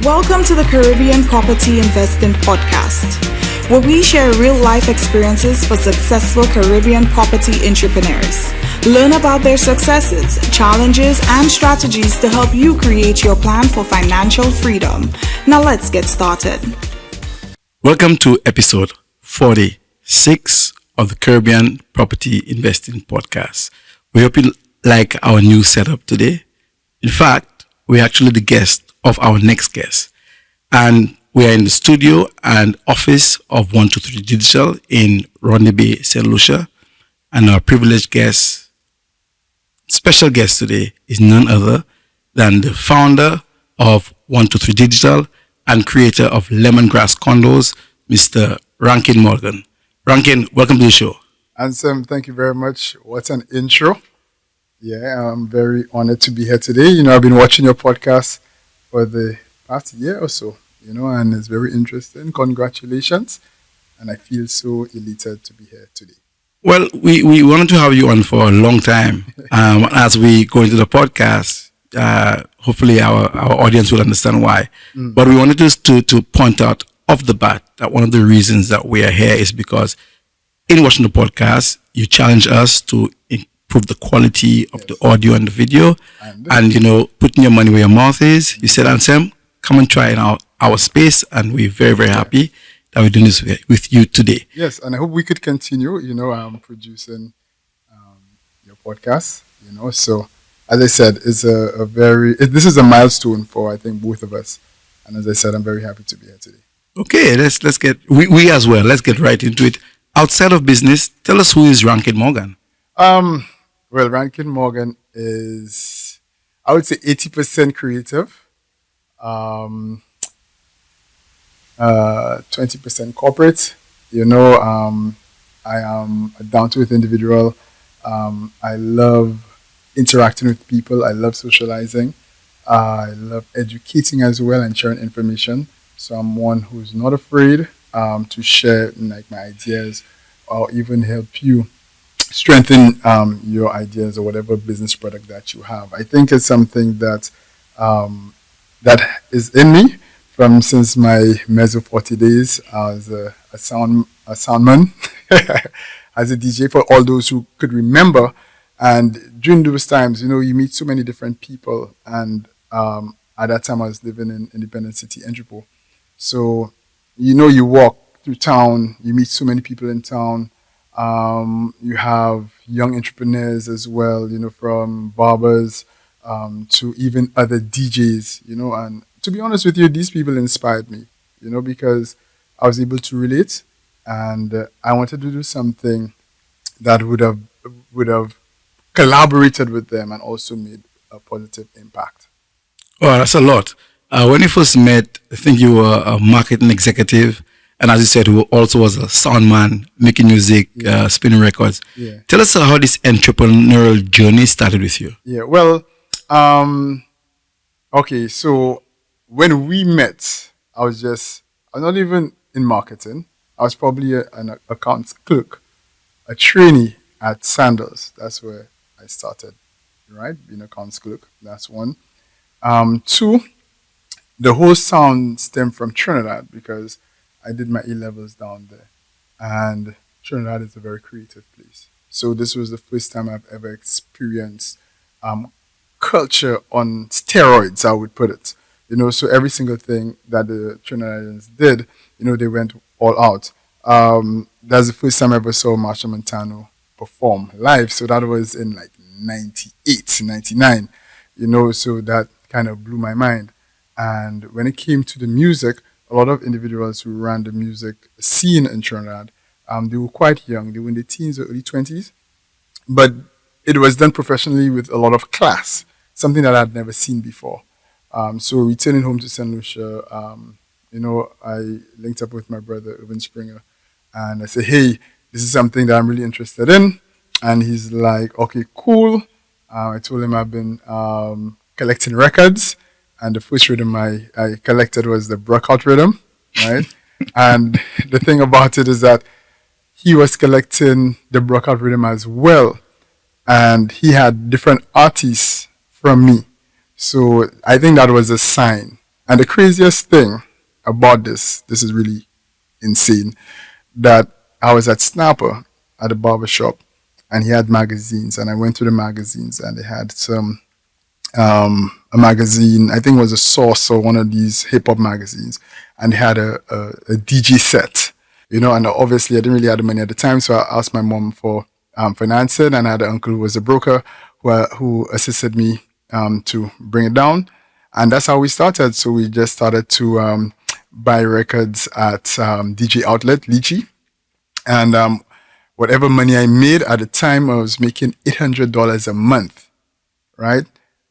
Welcome to the Caribbean Property Investing Podcast, where we share real-life experiences for successful Caribbean property entrepreneurs. Learn about their successes, challenges, and strategies to help you create your plan for financial freedom. Now let's get started. Welcome to episode 46 of the Caribbean Property Investing Podcast. We hope you like our new setup today. In fact, we're actually the guest of our next guest. And we are in the studio and office of 123 Digital in Rendezvous, St. Lucia. And our privileged guest, special guest today, is none other than the founder of 123 Digital and creator of Lemongrass Condos, Mr. Rankin Morgan. Rankin, welcome to the show. Ansem, thank you very much. What an intro. Yeah, I'm very honored to be here today. I've been watching your podcast for the past year or so, and it's very interesting. Congratulations. And I feel so elated to be here today. Well, we wanted to have you on for a long time. As we go into the podcast, hopefully our audience will understand why. But we wanted to point out off the bat that one of the reasons that we are here is because in watching the podcast, you challenge us to improve the quality of the audio and the video, and putting your money where your mouth is. You said, Ansem, come and try in our space, and we're very, very happy that we're doing this with you today. Yes, and I hope we could continue, producing your podcast, So, as I said, it's this is a milestone for, I think, both of us. And as I said, I'm very happy to be here today. Okay, let's get, we as well, let's get right into it. Outside of business, tell us, who is Rankin Morgan? Well, Rankin Morgan is, I would say, 80% creative, 20% corporate. I am a down-to-earth individual. I love interacting with people. I love socializing. I love educating as well and sharing information. So I'm one who's not afraid to share my ideas or even help you strengthen your ideas or whatever business product that you have. I think it's something that that is in me since my mezzo 40 days as a soundman, as a DJ, for all those who could remember. And during those times, you meet so many different people. And at that time, I was living in Independent City, Entrepot. So, you walk through town, you meet so many people in town. You have young entrepreneurs as well, from barbers to even other DJs, and to be honest with you, these people inspired me, because I was able to relate, and I wanted to do something that would have collaborated with them and also made a positive impact. Oh, that's a lot. When you first met, I think you were a marketing executive, and as you said, who also was a sound man, making music, spinning records. Yeah. Tell us how this entrepreneurial journey started with you. Yeah, well, okay, so when we met, I was not even in marketing. I was probably an accounts clerk, a trainee at Sandals. That's where I started, right? Being an accounts clerk. That's one. Two, the whole sound stemmed from Trinidad because I did my A-levels down there. And Trinidad is a very creative place. So this was the first time I've ever experienced culture on steroids, I would put it. So every single thing that the Trinidadians did, they went all out. That's the first time I ever saw Marsha Montano perform live. So that was in 98, 99, so that kind of blew my mind. And when it came to the music, a lot of individuals who ran the music scene in Trinidad, they were quite young. They were in their teens or early 20s. But it was done professionally with a lot of class, something that I'd never seen before. So returning home to St. Lucia, I linked up with my brother, Urban Springer, and I said, hey, this is something that I'm really interested in. And he's like, okay, cool. I told him I've been collecting records. And the first rhythm I collected was the Brookout rhythm, right? And the thing about it is that he was collecting the Brookout rhythm as well. And he had different artists from me. So I think that was a sign And the craziest thing about this is really insane, that I was at Snapper at a barber shop, and he had magazines, and I went to the magazines, and they had a magazine, I think it was a Source or one of these hip hop magazines, and they had a DJ set, and obviously I didn't really have the money at the time, so I asked my mom for financing, and I had an uncle who was a broker who assisted me to bring it down, and that's how we started. So we just started to buy records at DJ Outlet, Lychee, and whatever money I made at the time, I was making $800 a month, right?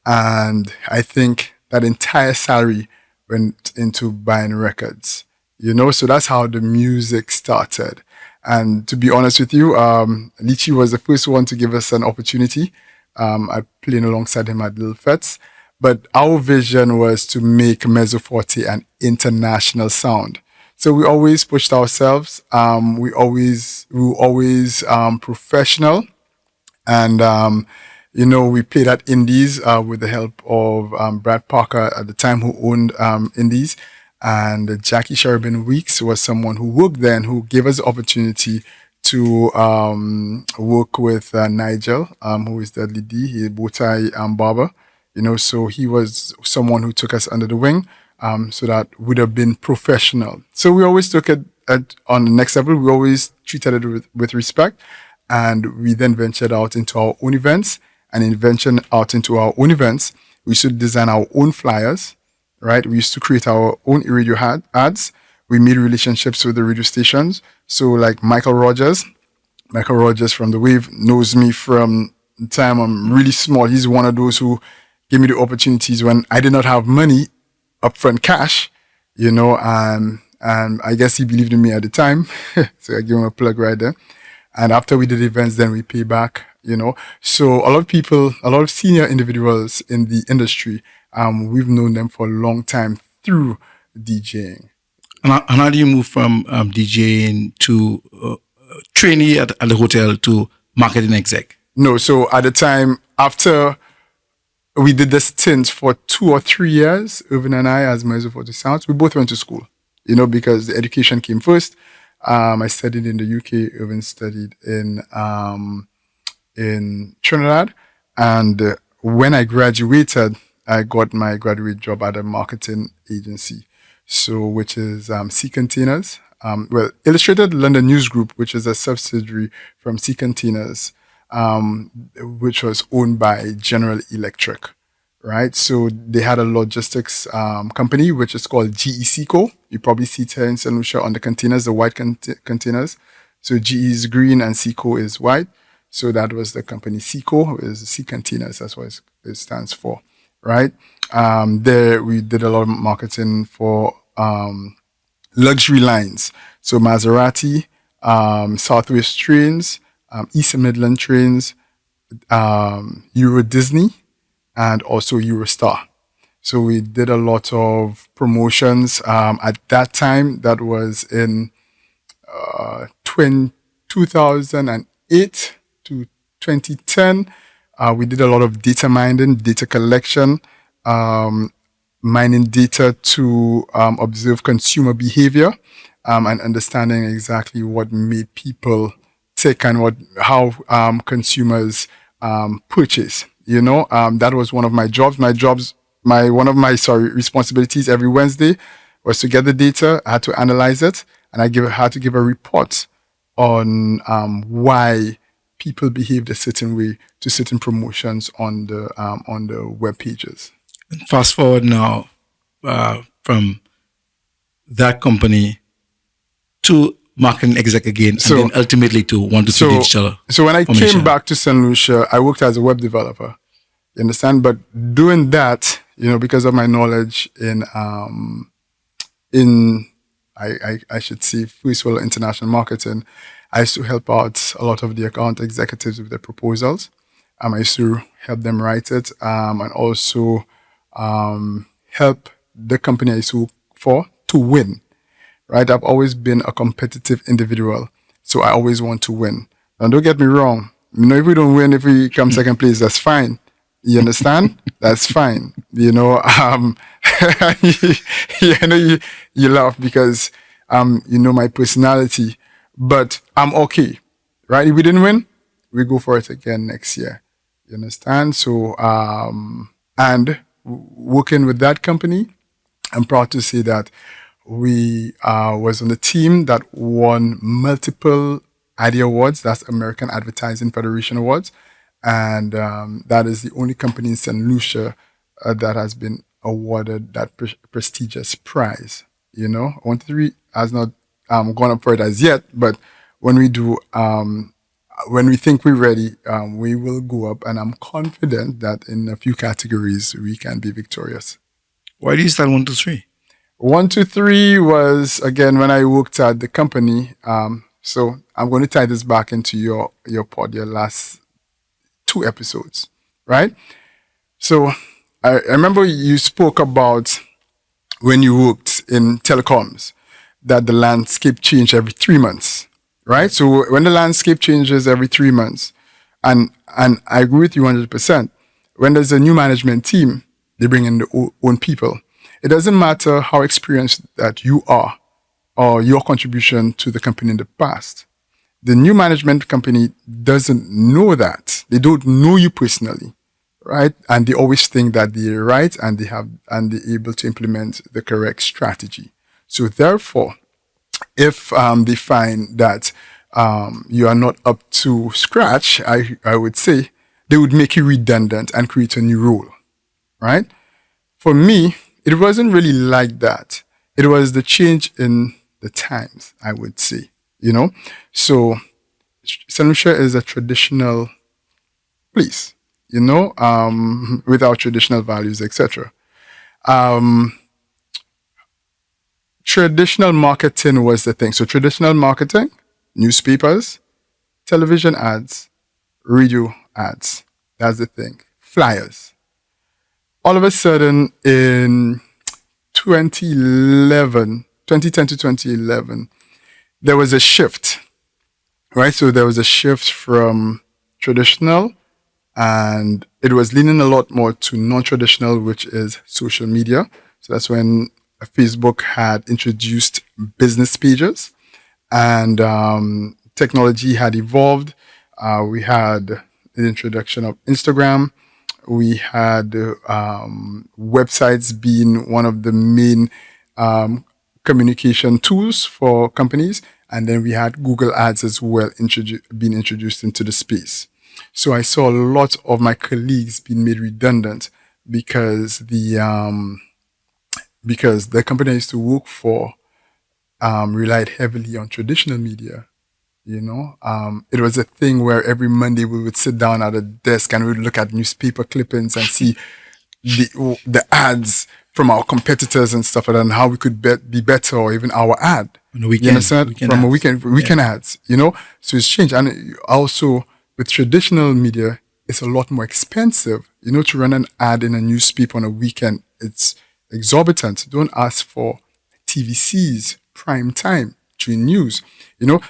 And I think that entire salary went into buying records, so that's how the music started. And to be honest with you, Lychee was the first one to give us an opportunity. I played alongside him at Little Fets, but our vision was to make Mezzo Forte an international sound. So we always pushed ourselves. We were always professional, and we played at Indies with the help of Brad Parker at the time, who owned Indies, and Jackie Sherman Weeks was someone who worked there and who gave us the opportunity to work with Nigel, who is the lead. He Bowtie barber, so he was someone who took us under the wing, so that would have been professional. So we always took it on the next level. We always treated it with respect, and we then ventured out into our own events. And in venturing out into our own events, we used to design our own flyers, right? We used to create our own radio ads. We made relationships with the radio stations. So like Michael Rogers from The Wave knows me from the time I'm really small. He's one of those who gave me the opportunities when I did not have money, upfront cash, and I guess he believed in me at the time. So I give him a plug right there. And after we did events, then we pay back, So a lot of senior individuals in the industry, we've known them for a long time through DJing. And how do you move from DJing to trainee at the hotel to marketing exec? No, so at the time, after we did this stint for 2 or 3 years, Irvin and I, as Mezzo Forte Sounds, we both went to school, because the education came first. I studied in the UK. Irvin studied in Trinidad, and when I graduated, I got my graduate job at a marketing agency, which is C Containers. Illustrated London News Group, which is a subsidiary from C Containers, which was owned by General Electric, right? So they had a logistics company, which is called GE. You probably see it here in St. Lucia on the containers, the white containers. So GE is green and Seco is white. So that was the company. Seco is C Containers. That's what it stands for, right? There we did a lot of marketing for luxury lines. So Maserati, Southwest Trains, East Midland Trains, Euro Disney, and also Eurostar. So we did a lot of promotions. At that time, that was in 2008 to 2010. We did a lot of data mining, data collection, mining data to observe consumer behavior, and understanding exactly what made people tick and how consumers purchase. That was one of my jobs. One of my responsibilities every Wednesday was to get the data. I had to analyze it, and I had to give a report on why people behaved a certain way to certain promotions on the web pages. Fast forward now from that company to marketing exec again, and then ultimately to want to see digital. So when I came back to St. Lucia, I worked as a web developer. You understand? But doing that, because of my knowledge in I should say first of all international marketing, I used to help out a lot of the account executives with their proposals. I used to help them write it, and also help the company I used to work for to win. Right? I've always been a competitive individual, so I always want to win. And don't get me wrong, if we don't win, if we come second place, that's fine. You understand? That's fine. I know you laugh because you know my personality, but I'm okay, right? If we didn't win, we go for it again next year. You understand? So, and working with that company, I'm proud to say that we was on the team that won multiple ADDIE Awards. That's American Advertising Federation Awards, and that is the only company in St. Lucia that has been awarded that prestigious prize. 123 has not gone up for it as yet, but when we do, when we think we're ready, we will go up, and I'm confident that in a few categories we can be victorious. Why do you start 123? 123 was again when I worked at the company. So I'm going to tie this back into your last 2 episodes, right? So I remember you spoke about when you worked in telecoms that the landscape changed every 3 months, right? So when the landscape changes every 3 months, and I agree with you 100%. When there's a new management team, they bring in their own people. It doesn't matter how experienced that you are or your contribution to the company in the past. The new management company doesn't know that. They don't know you personally, right? And they always think that they're right and they're able to implement the correct strategy. So therefore, if they find that you are not up to scratch, I would say they would make you redundant and create a new role, right? For me, it wasn't really like that. It was the change in the times, I would say, So St. Lucia is a traditional place, with our traditional values, etc. Traditional marketing was the thing. So traditional marketing, newspapers, television ads, radio ads. That's the thing. Flyers. All of a sudden in 2010 to 2011, there was a shift, right? So there was a shift from traditional, and it was leaning a lot more to non-traditional, which is social media. So that's when Facebook had introduced business pages, and technology had evolved. We had the introduction of Instagram. We had websites being one of the main communication tools for companies. And then we had Google Ads as well being introduced into the space. So I saw a lot of my colleagues being made redundant because the company I used to work for relied heavily on traditional media. It was a thing where every Monday we would sit down at a desk and we would look at newspaper clippings and see the ads from our competitors and stuff like that, and how we could be better, or even our ad. On the weekend, you understand? From weekend ads, So it's changed. And also with traditional media, it's a lot more expensive. To run an ad in a newspaper on a weekend, it's exorbitant. Don't ask for TVCs, prime time, during news.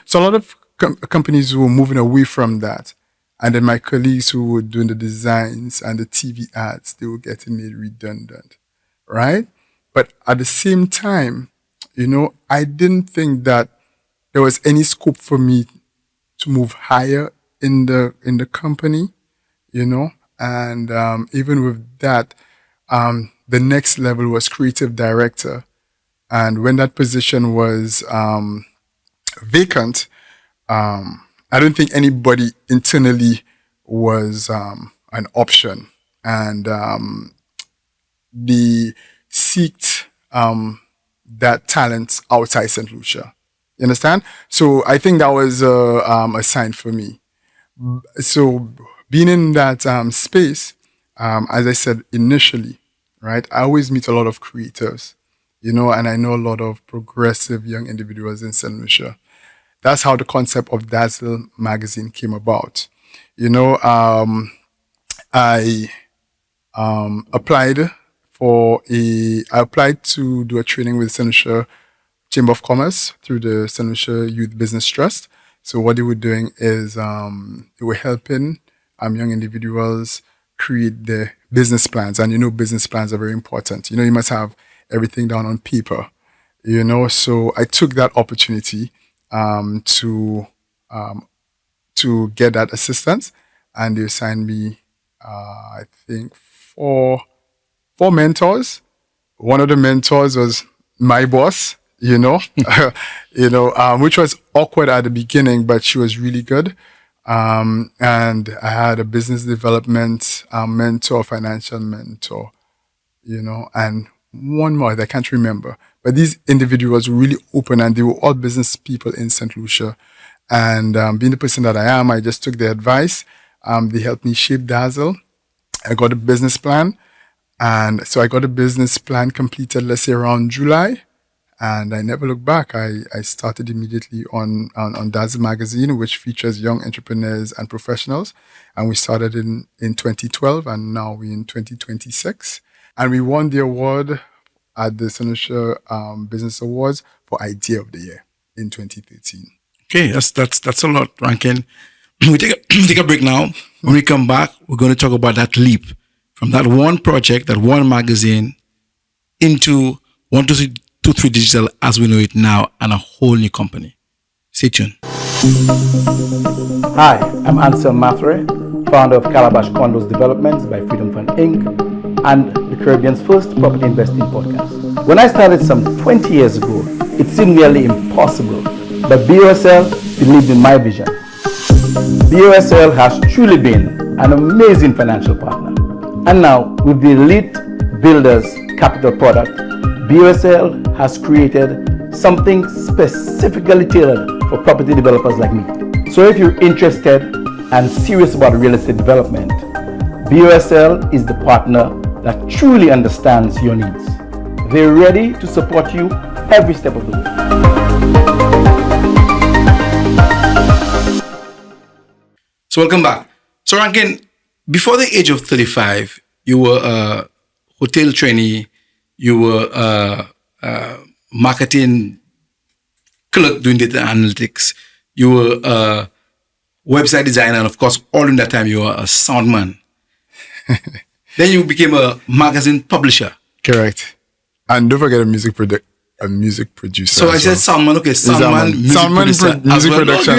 So a lot of companies were moving away from that. And then my colleagues who were doing the designs and the TV ads, they were getting made redundant, right? But at the same time, I didn't think that there was any scope for me to move higher in the company, and even with that, the next level was creative director. And when that position was vacant, I don't think anybody internally was an option, and they seeked that talent outside St. Lucia. You understand? So I think that was a sign for me. So being in that space, as I said initially, right, I always meet a lot of creatives, and I know a lot of progressive young individuals in St. Lucia. That's how the concept of Dazzle magazine came about. I applied to do a training with St. Lucia Chamber of Commerce through the St. Lucia Youth Business Trust. So what they were doing is they were helping young individuals create the business plans. And business plans are very important. You must have everything down on paper. So I took that opportunity to get that assistance, and they assigned me, I think, four mentors. One of the mentors was my boss, which was awkward at the beginning, but she was really good. And I had a business development mentor, financial mentor, and one more that I can't remember. But these individuals were really open, and they were all business people in St. Lucia. And being the person that I am, I just took their advice. They helped me shape Dazzle. I got a business plan. And so I got a business plan completed, let's say around July. And I never looked back. I started immediately on Dazzle magazine, which features young entrepreneurs and professionals. And we started in 2012, and now we're in 2026. And we won the award at the St. Lucia Business Awards for Idea of the Year in 2013. Okay, that's a lot, Rankin. We take a break now. When we come back, we're going to talk about that leap from that one project, that one magazine, into 123 Digital as we know it now, and a whole new company. Stay tuned. Hi, I'm Ansel Mathre, founder of Calabash Condos Developments by Freedom Fund Inc. and the Caribbean's first property investing podcast. When I started some 20 years ago, it seemed nearly impossible, but BOSL believed in my vision. BOSL has truly been an amazing financial partner. And now, with the Elite Builders Capital product, BOSL has created something specifically tailored for property developers like me. So if you're interested and serious about real estate development, BOSL is the partner that truly understands your needs. They're ready to support you every step of the way. So welcome back. So Rankin, before the age of 35, you were a hotel trainee, you were a marketing clerk doing data analytics, you were a website designer, and of course, all in that time, you were a sound man. Then you became a magazine publisher. Correct. And don't forget a music producer. So I said soundman, okay, soundman, music production.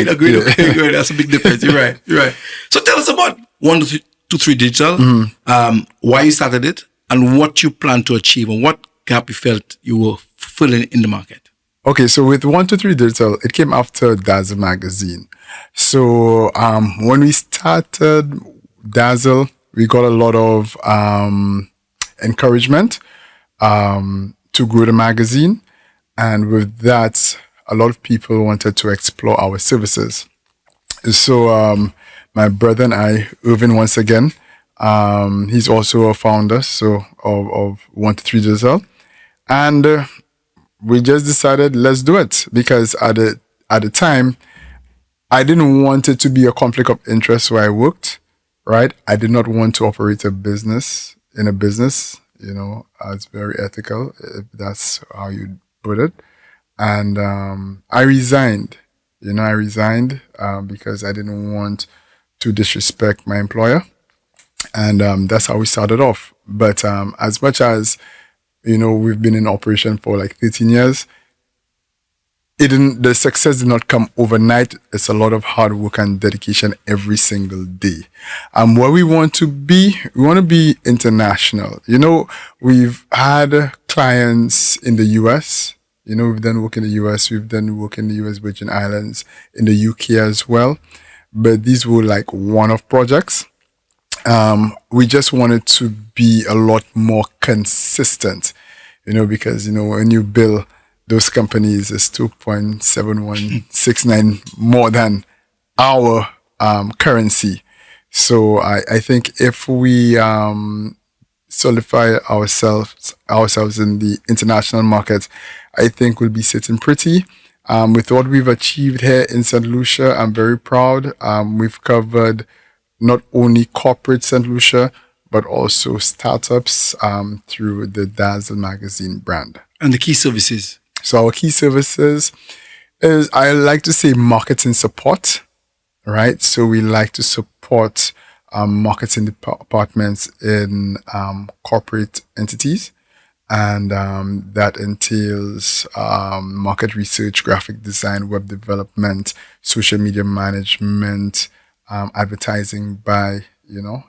Agreed. Okay, good. That's a big difference. You're right. So tell us about 123 Digital, why you started it, and what you plan to achieve, and what gap you felt you were filling in the market. Okay, so with 123 Digital, it came after Dazzle magazine. So when we started Dazzle, we got a lot of encouragement to grow the magazine. And with that, a lot of people wanted to explore our services. So my brother and I, Irvin, once again, he's also a founder of 123 Digital. And we just decided, let's do it. Because at the time, I didn't want it to be a conflict of interest where I worked, right? I did not want to operate a business. It's very ethical, if that's how you put it. And I resigned. Because I didn't want to disrespect my employer. And that's how we started off. But as much as, we've been in operation for like 13 years, the success did not come overnight. It's a lot of hard work and dedication every single day. Where we want to be international. We've had clients in the US. We've done work in the US. We've done work in the US Virgin Islands, in the UK as well. But these were like one-off projects. We just wanted to be a lot more consistent, because, when you bill those companies, is 2.7169 more than our currency. So I think if we solidify ourselves in the international market, I think we'll be sitting pretty. With what we've achieved here in St. Lucia, I'm very proud. We've covered not only corporate St. Lucia, but also startups through the Dazzle magazine brand. And the key services? So our key services is, I like to say, marketing support, right? So we like to support marketing departments in corporate entities. And that entails market research, graphic design, web development, social media management, advertising buy,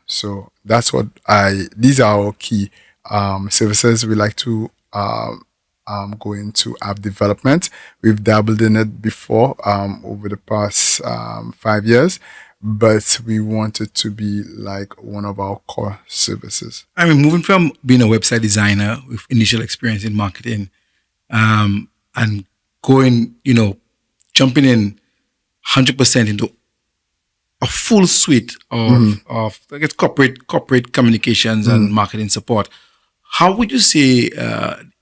So that's these are our key services. We like to go into app development. We've dabbled in it before over the past 5 years, but we want it to be like one of our core services. I mean, moving from being a website designer with initial experience in marketing and going, jumping in 100% into a full suite of I guess, corporate communications and marketing support. How would you say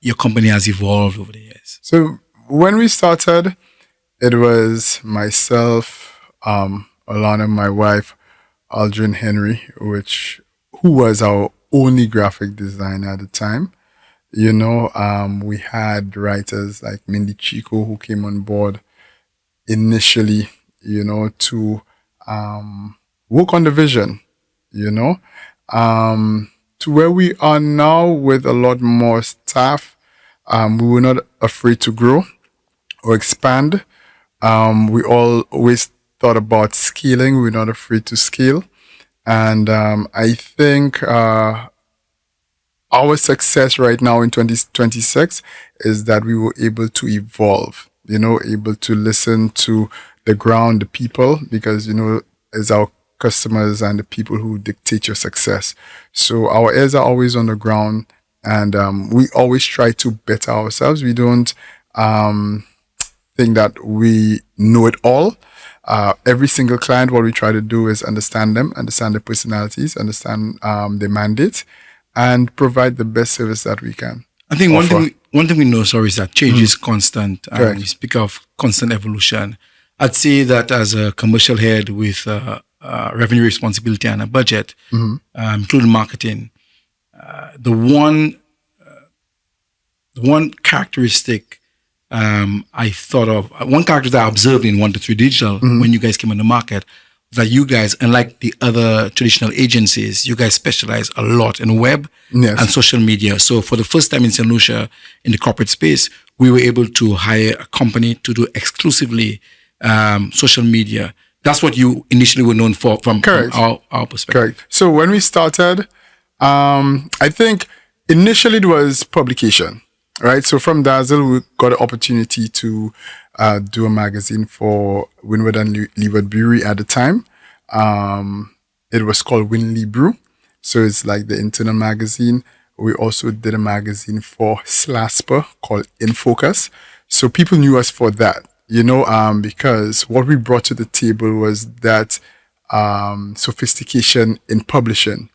your company has evolved over the years? So when we started, it was myself, Alana, my wife, Aldrin Henry, who was our only graphic designer at the time. We had writers like Mindy Chico who came on board initially, to work on the vision, to where we are now with a lot more staff. We were not afraid to grow or expand. We always thought about scaling. We're not afraid to scale. And I think our success right now in 2026 is that we were able to evolve, able to listen to the ground, the people, because, it's our customers and the people who dictate your success. So our ears are always on the ground, and we always try to better ourselves. We don't think that we know it all. Every single client, what we try to do is understand them, understand their personalities, understand their mandate, and provide the best service that we can. I think one thing we know, is that change is constant. You speak of constant evolution. I'd say that as a commercial head with revenue responsibility and a budget, including marketing, the one characteristic I thought of, one character that I observed in 123 Digital when you guys came on the market, that you guys, unlike the other traditional agencies, you guys specialize a lot in web and social media. So for the first time in St. Lucia, in the corporate space, we were able to hire a company to do exclusively social media. That's what you initially were known for from our perspective. Correct. So when we started, I think initially it was publication, right? So from Dazzle, we got an opportunity to do a magazine for Windward and Leeward Brewery at the time. It was called Winley Brew. So it's like the internal magazine. We also did a magazine for Slasper called In Focus. So people knew us for that, because what we brought to the table was that sophistication in publishing.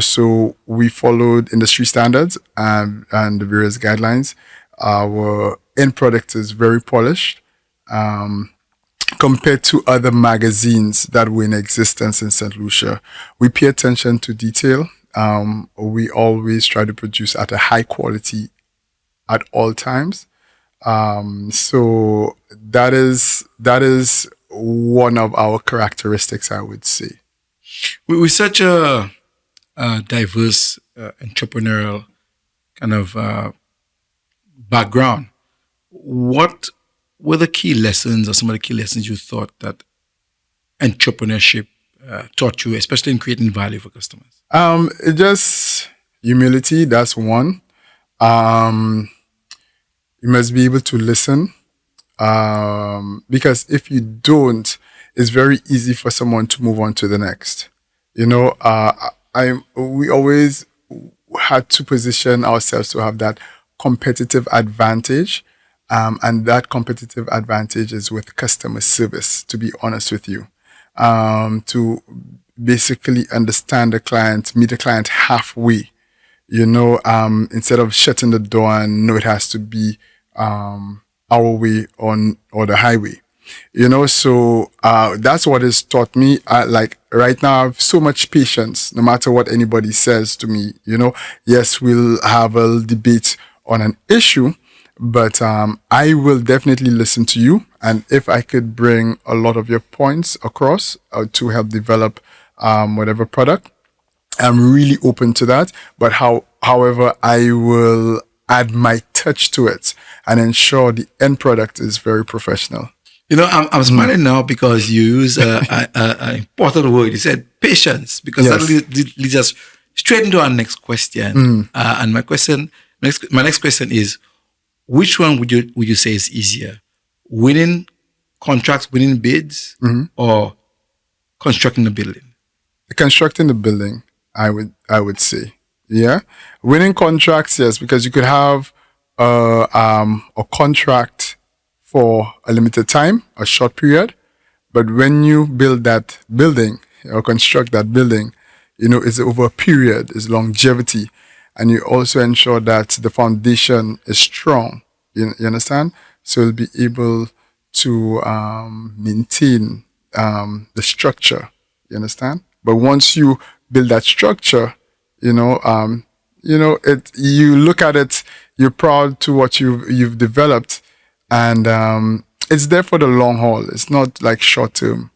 So we followed industry standards and the various guidelines. Our end product is very polished compared to other magazines that were in existence in St. Lucia. We pay attention to detail. We always try to produce at a high quality at all times. So that is one of our characteristics, I would say. With such a diverse entrepreneurial kind of background, what were the key lessons or some of the key lessons you thought that entrepreneurship taught you, especially in creating value for customers? Just humility, that's one. You must be able to listen, because if you don't, it's very easy for someone to move on to the next. We always had to position ourselves to have that competitive advantage. And that competitive advantage is with customer service, to be honest with you. To basically understand the client, meet the client halfway, instead of shutting the door and it has to be our way or the highway. So that's what it's taught me. Like right now, I have so much patience, no matter what anybody says to me. Yes, we'll have a debate on an issue, but I will definitely listen to you. And if I could bring a lot of your points across to help develop whatever product. I'm really open to that. But however, I will add my touch to it and ensure the end product is very professional. You know, I'm smiling now because you use an important word. You said patience, because Yes. that leads us straight into our next question. And my next question is, which one would you say is easier, winning contracts, winning bids, or constructing the building? Constructing the building, I would say, yeah. Winning contracts, yes, because you could have a contract for a limited time, a short period, but when you build that building or construct that building, you know, it's over a period, it's longevity, and you also ensure that the foundation is strong. You understand? So you'll be able to maintain the structure. You understand? But once you build that structure, you look at it, you're proud to what you've developed, and it's there for the long haul. It's not like short term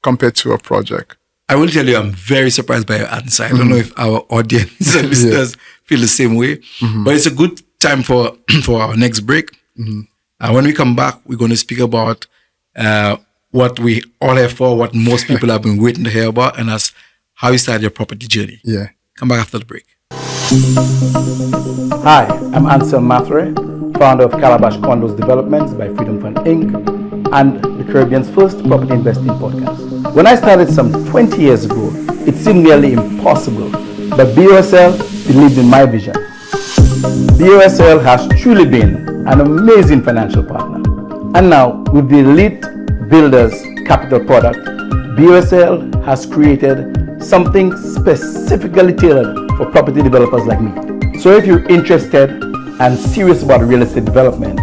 compared to a project. I will tell you, I'm very surprised by your answer. I don't know if our audience and listeners feel the same way, but it's a good time for our next break. When we come back, we're going to speak about what we all have for, what most people have been waiting to hear about, and that's how you started your property journey. Yeah. Come back after the break. Hi, I'm Ansel Mathre, founder of Calabash Condos Developments by Freedom Fund Inc. and the Caribbean's first property investing podcast. When I started some 20 years ago, it seemed nearly impossible, but BOSL believed in my vision. BOSL has truly been an amazing financial partner. And now, with the Elite Builders Capital product, BOSL has created something specifically tailored for property developers like me. So if you're interested and serious about real estate development,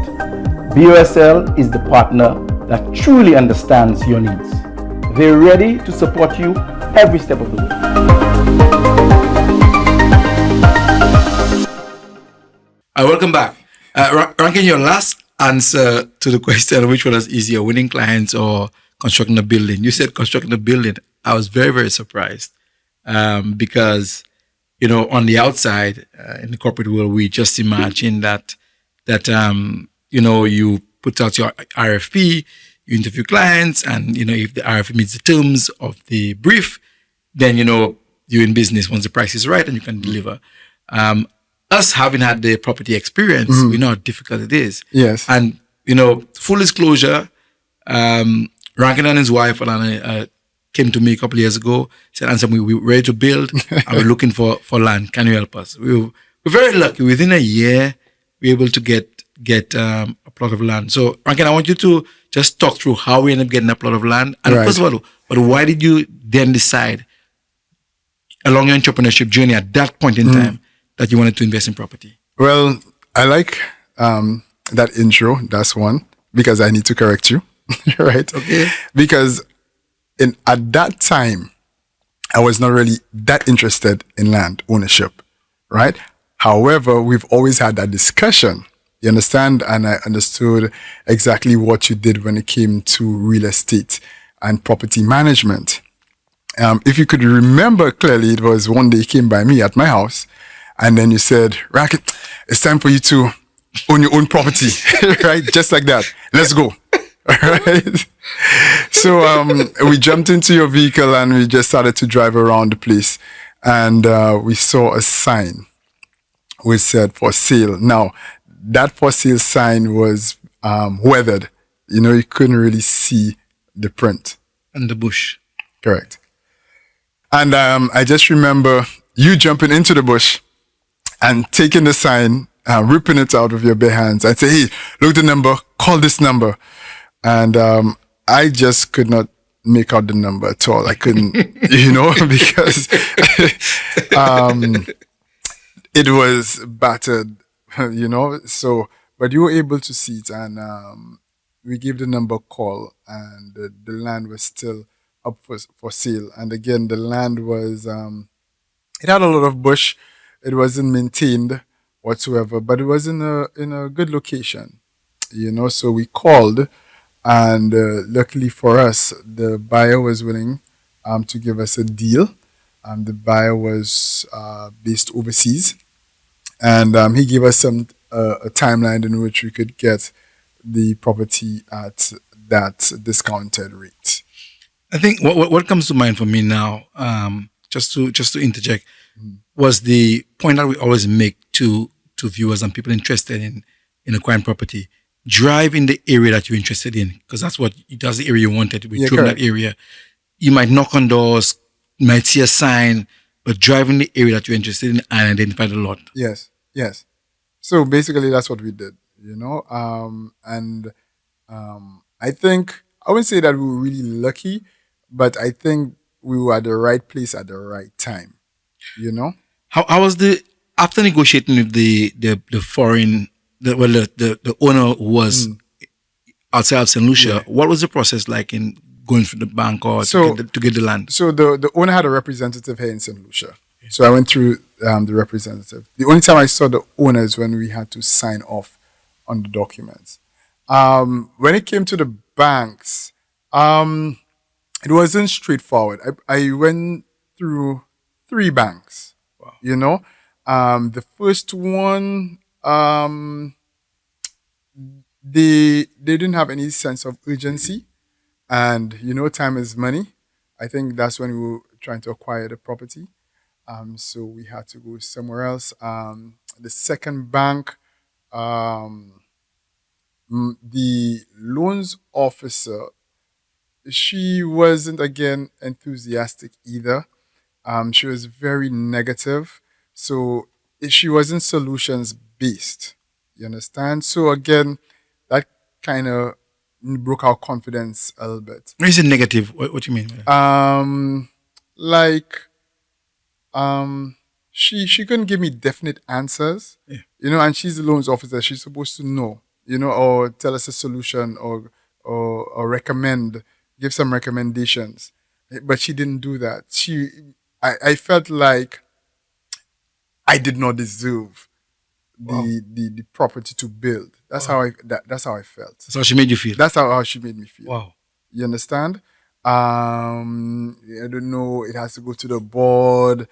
BOSL is the partner that truly understands your needs. They're ready to support you every step of the way. Welcome back. Rankin, your last answer to the question, which one is easier, winning clients or constructing a building? You said constructing a building. I was very, very surprised because, you know, on the outside, in the corporate world, we just imagine that you know, you put out your RFP, you interview clients, and, you know, if the RFP meets the terms of the brief, then, you know, you're in business once the price is right and you can deliver. Us having had the property experience, we know how difficult it is. Yes. And, you know, full disclosure, Rankin and his wife, Alana, came to me a couple of years ago, said, Ansem, we're ready to build and we're looking for land. Can you help us? We're very lucky. Within a year, we're able to get a plot of land. So, Rankin, I want you to just talk through how we ended up getting a plot of land. And Right. first of all, but why did you then decide along your entrepreneurship journey at that point in time that you wanted to invest in property? Well, I like that intro. That's one, because I need to correct you, right? Okay. Because at that time, I was not really that interested in land ownership, right? However, we've always had that discussion. You understand? And I understood exactly what you did when it came to real estate and property management. If you could remember clearly, it was one day you came by me at my house, and then you said, Rankin, it's time for you to own your own property, right? Just like that. Let's go. All right. So we jumped into your vehicle and we just started to drive around the place, and we saw a sign which said for sale. Now, that for sale sign was weathered. You know, you couldn't really see the print. And the bush. Correct. And I just remember you jumping into the bush and taking the sign, ripping it out with your bare hands and say, hey, look the number, call this number. And I just could not make out the number at all. I couldn't, you know, because it was battered, you know. So, but you were able to see it, and we gave the number a call, and the land was still up for sale. And again, the land was, it had a lot of bush. It wasn't maintained whatsoever, but it was in a good location, you know. So we called, and luckily for us, the buyer was willing to give us a deal. The buyer was based overseas, and he gave us a timeline in which we could get the property at that discounted rate. I think what comes to mind for me now, just to interject, was the point that we always make to viewers and people interested in acquiring property. Drive in the area that you're interested in, because that's the area you wanted. We drove in that area. You might knock on doors, you might see a sign, but drive in the area that you're interested in and identify the lot. Yes. So basically, that's what we did, I think I wouldn't say that we were really lucky, but I think we were at the right place at the right time, How was after negotiating with the foreign, the owner who was outside of St. Lucia, what was the process like in going through the bank or to get the land? So the owner had a representative here in St. Lucia. So I went through the representative. The only time I saw the owner is when we had to sign off on the documents. When it came to the banks, it wasn't straightforward. I went through 3 banks. Wow. The first one, they didn't have any sense of urgency, and time is money. I think that's when we were trying to acquire the property. So we had to go somewhere else. The second bank, the loans officer, she wasn't again enthusiastic either. She was very negative. So she wasn't solutions based. You understand? So again, that kind of broke our confidence a little bit. When you say negative, what do you mean? She couldn't give me definite answers. Yeah. And she's the loans officer. She's supposed to know, or tell us a solution or give some recommendations. But she didn't do that. I felt like I did not deserve the property to build. That's how I felt. That's how she made you feel. That's how she made me feel. Wow. You understand? I don't know. It has to go to the board,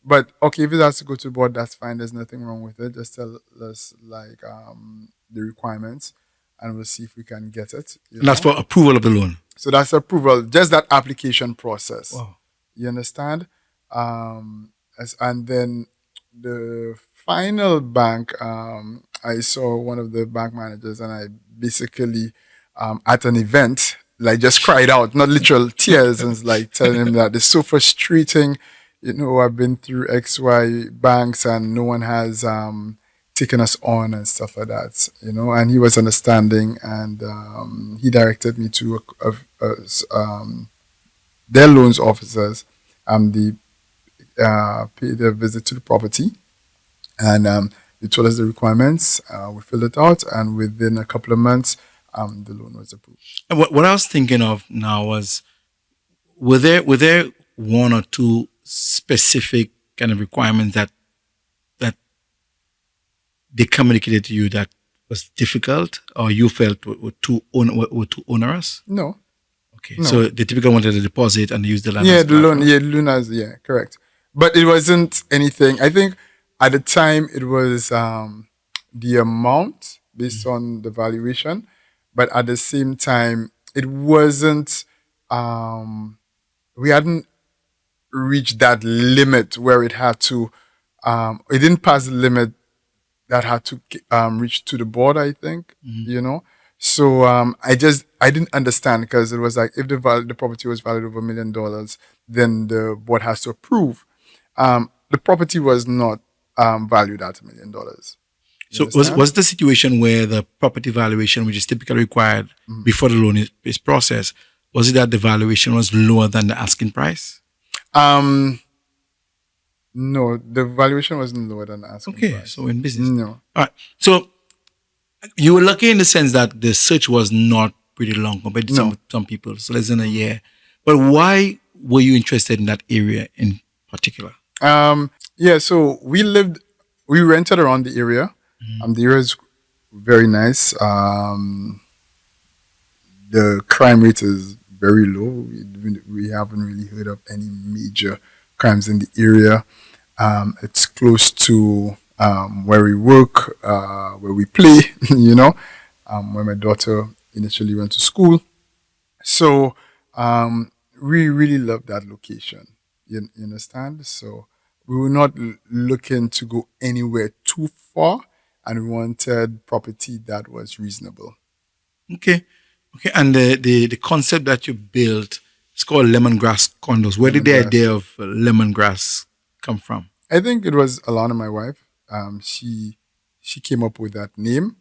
but okay, if it has to go to the board, that's fine. There's nothing wrong with it. Just tell us the requirements, and we'll see if we can get it. And that's for approval of the loan. So that's approval. Just that application process. Wow. You understand? And then the final bank, I saw one of the bank managers, and I basically at an event, just cried out, not literal tears, and telling him that it's so frustrating. I've been through XY banks and no one has taken us on and stuff like that. And he was understanding, and he directed me to their loans officers. They paid a visit to the property, and they told us the requirements. We filled it out, and within a couple of months, the loan was approved. And what I was thinking of now was, were there one or two specific kind of requirements that they communicated to you that was difficult, or you felt were too onerous? No. Okay, no. So they typically wanted a deposit and use the land. Yeah, the loan, correct. But it wasn't anything. I think at the time it was the amount based on the valuation, but at the same time it wasn't. We hadn't reached that limit where it had to. It didn't pass the limit that had to reach to the board, I think. So I didn't understand, because it was like, if the property was valued over $1 million, then the board has to approve. The property was not valued at $1 million. So was the situation where the property valuation, which is typically required before the loan is processed, was it that the valuation was lower than the asking price? No, the valuation wasn't lower than the asking price. Okay, so in business. No. All right. So you were lucky in the sense that the search was not pretty long compared to some people, so less than a year. But why were you interested in that area in particular? So we rented around the area. The area is very nice. The crime rate is very low. We haven't really heard of any major crimes in the area. It's close to where we work, where we play, where my daughter initially went to school. So we really love that location. You understand? So we were not looking to go anywhere too far, and we wanted property that was reasonable. Okay. Okay. And the concept that you built, it's called Lemongrass Condos. Where did the Lemongrass. idea of lemongrass come from? I think it was Alana, my wife. She came up with that name.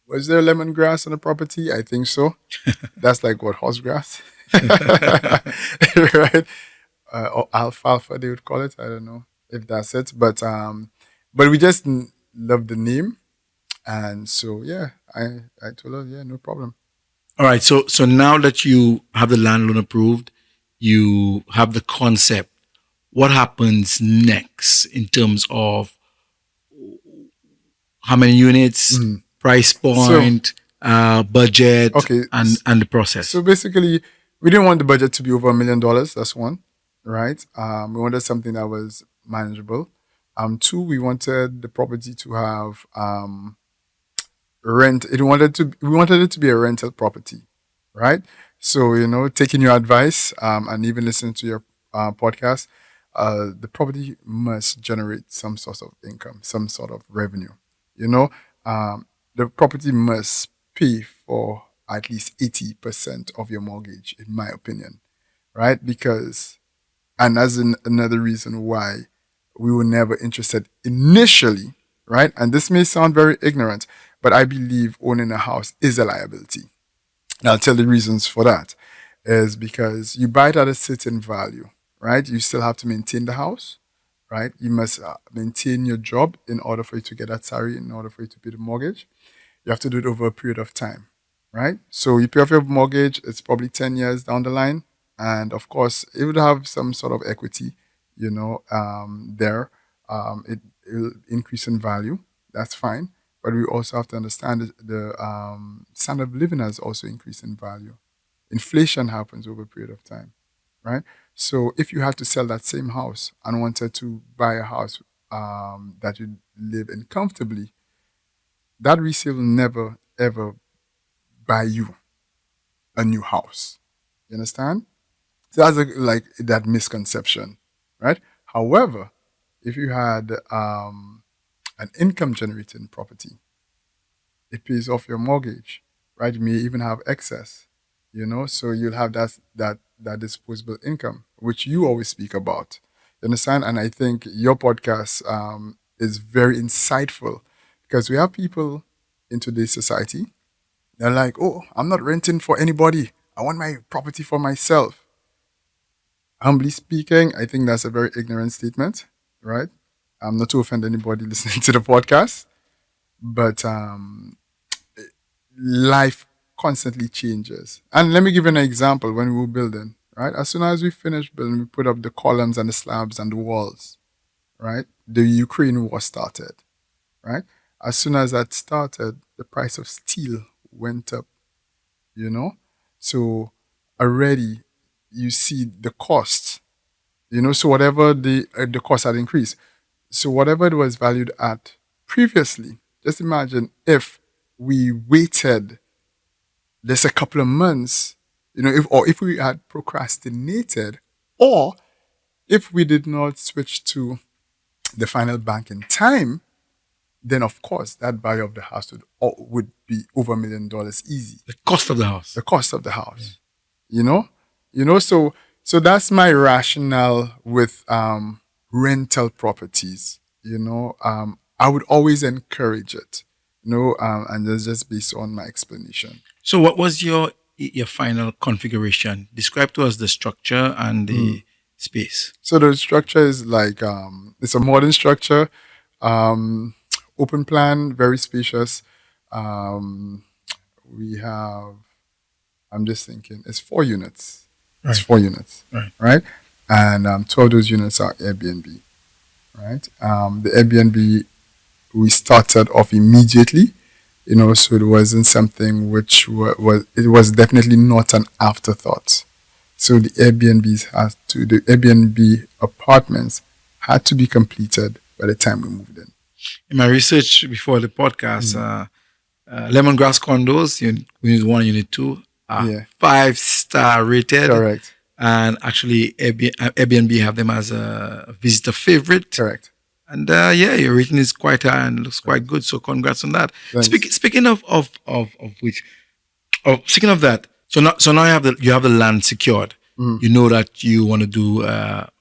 Was there lemongrass on the property? I think so. That's like what, horse grass, right? Or alfalfa, they would call it. I don't know if that's it, but we just love the name, and so yeah, I told her, yeah, no problem. All right. So now that you have the land loan approved, you have the concept. What happens next in terms of how many units, price point, budget, Okay, and the process? So basically, we didn't want the budget to be over $1 million. That's one, right? We wanted something that was manageable. Two, we wanted the property to have rent. We wanted it to be a rental property, right? So taking your advice and even listening to your podcast, the property must generate some sort of income, some sort of revenue. The property must pay for at least 80% of your mortgage, in my opinion, right? And that's another reason why we were never interested initially, right? And this may sound very ignorant, but I believe owning a house is a liability. And I'll tell the reasons for that is because you buy it at a certain value, right? You still have to maintain the house, right? You must maintain your job in order for you to get that salary, in order for you to pay the mortgage. You have to do it over a period of time, right? So you pay off your mortgage, it's probably 10 years down the line. And of course, it would have some sort of equity, there. It'll increase in value. That's fine. But we also have to understand that the standard of living has also increased in value. Inflation happens over a period of time, right? So if you had to sell that same house and wanted to buy a house that you live in comfortably, that resale will never, ever buy you a new house. You understand? So that's like that misconception, right? However, if you had an income generating property, it pays off your mortgage, right? You may even have excess, so you'll have that disposable income, which you always speak about. You understand? And I think your podcast is very insightful because we have people in today's society. They're like, oh, I'm not renting for anybody. I want my property for myself. Humbly speaking, I think that's a very ignorant statement, right? I'm not to offend anybody listening to the podcast, but life constantly changes. And let me give you an example. When we were building, right? As soon as we finished building, we put up the columns and the slabs and the walls, right? The Ukraine war started, right? As soon as that started, the price of steel went up, So already you see the cost, so whatever the cost had increased. So whatever it was valued at previously, just imagine if we waited just a couple of months, if we had procrastinated, or if we did not switch to the final bank in time, then of course that value of the house would be over $1 million easy. The cost of the house. The cost of the house. So that's my rationale with rental properties. I would always encourage it. And that's just based on my explanation. So what was your final configuration? Describe to us the structure and the space. So the structure is like, it's a modern structure, open plan, very spacious. We have, I'm just thinking, it's 4 units. Right. It's 4 units, right? And 2 of those units are Airbnb, right? The Airbnb, we started off immediately. So it wasn't something which it was definitely not an afterthought. So the Airbnb apartments had to be completed by the time we moved in. In my research before the podcast, Lemongrass Condos, Unit 1, Unit 2, are Yeah. 5-star rated. Correct. And actually, Airbnb have them as a visitor favorite. Correct. And your rating is quite high and looks quite good. So congrats on that. Thanks. Speaking of speaking of that, so now you have the land secured. You know that you want to do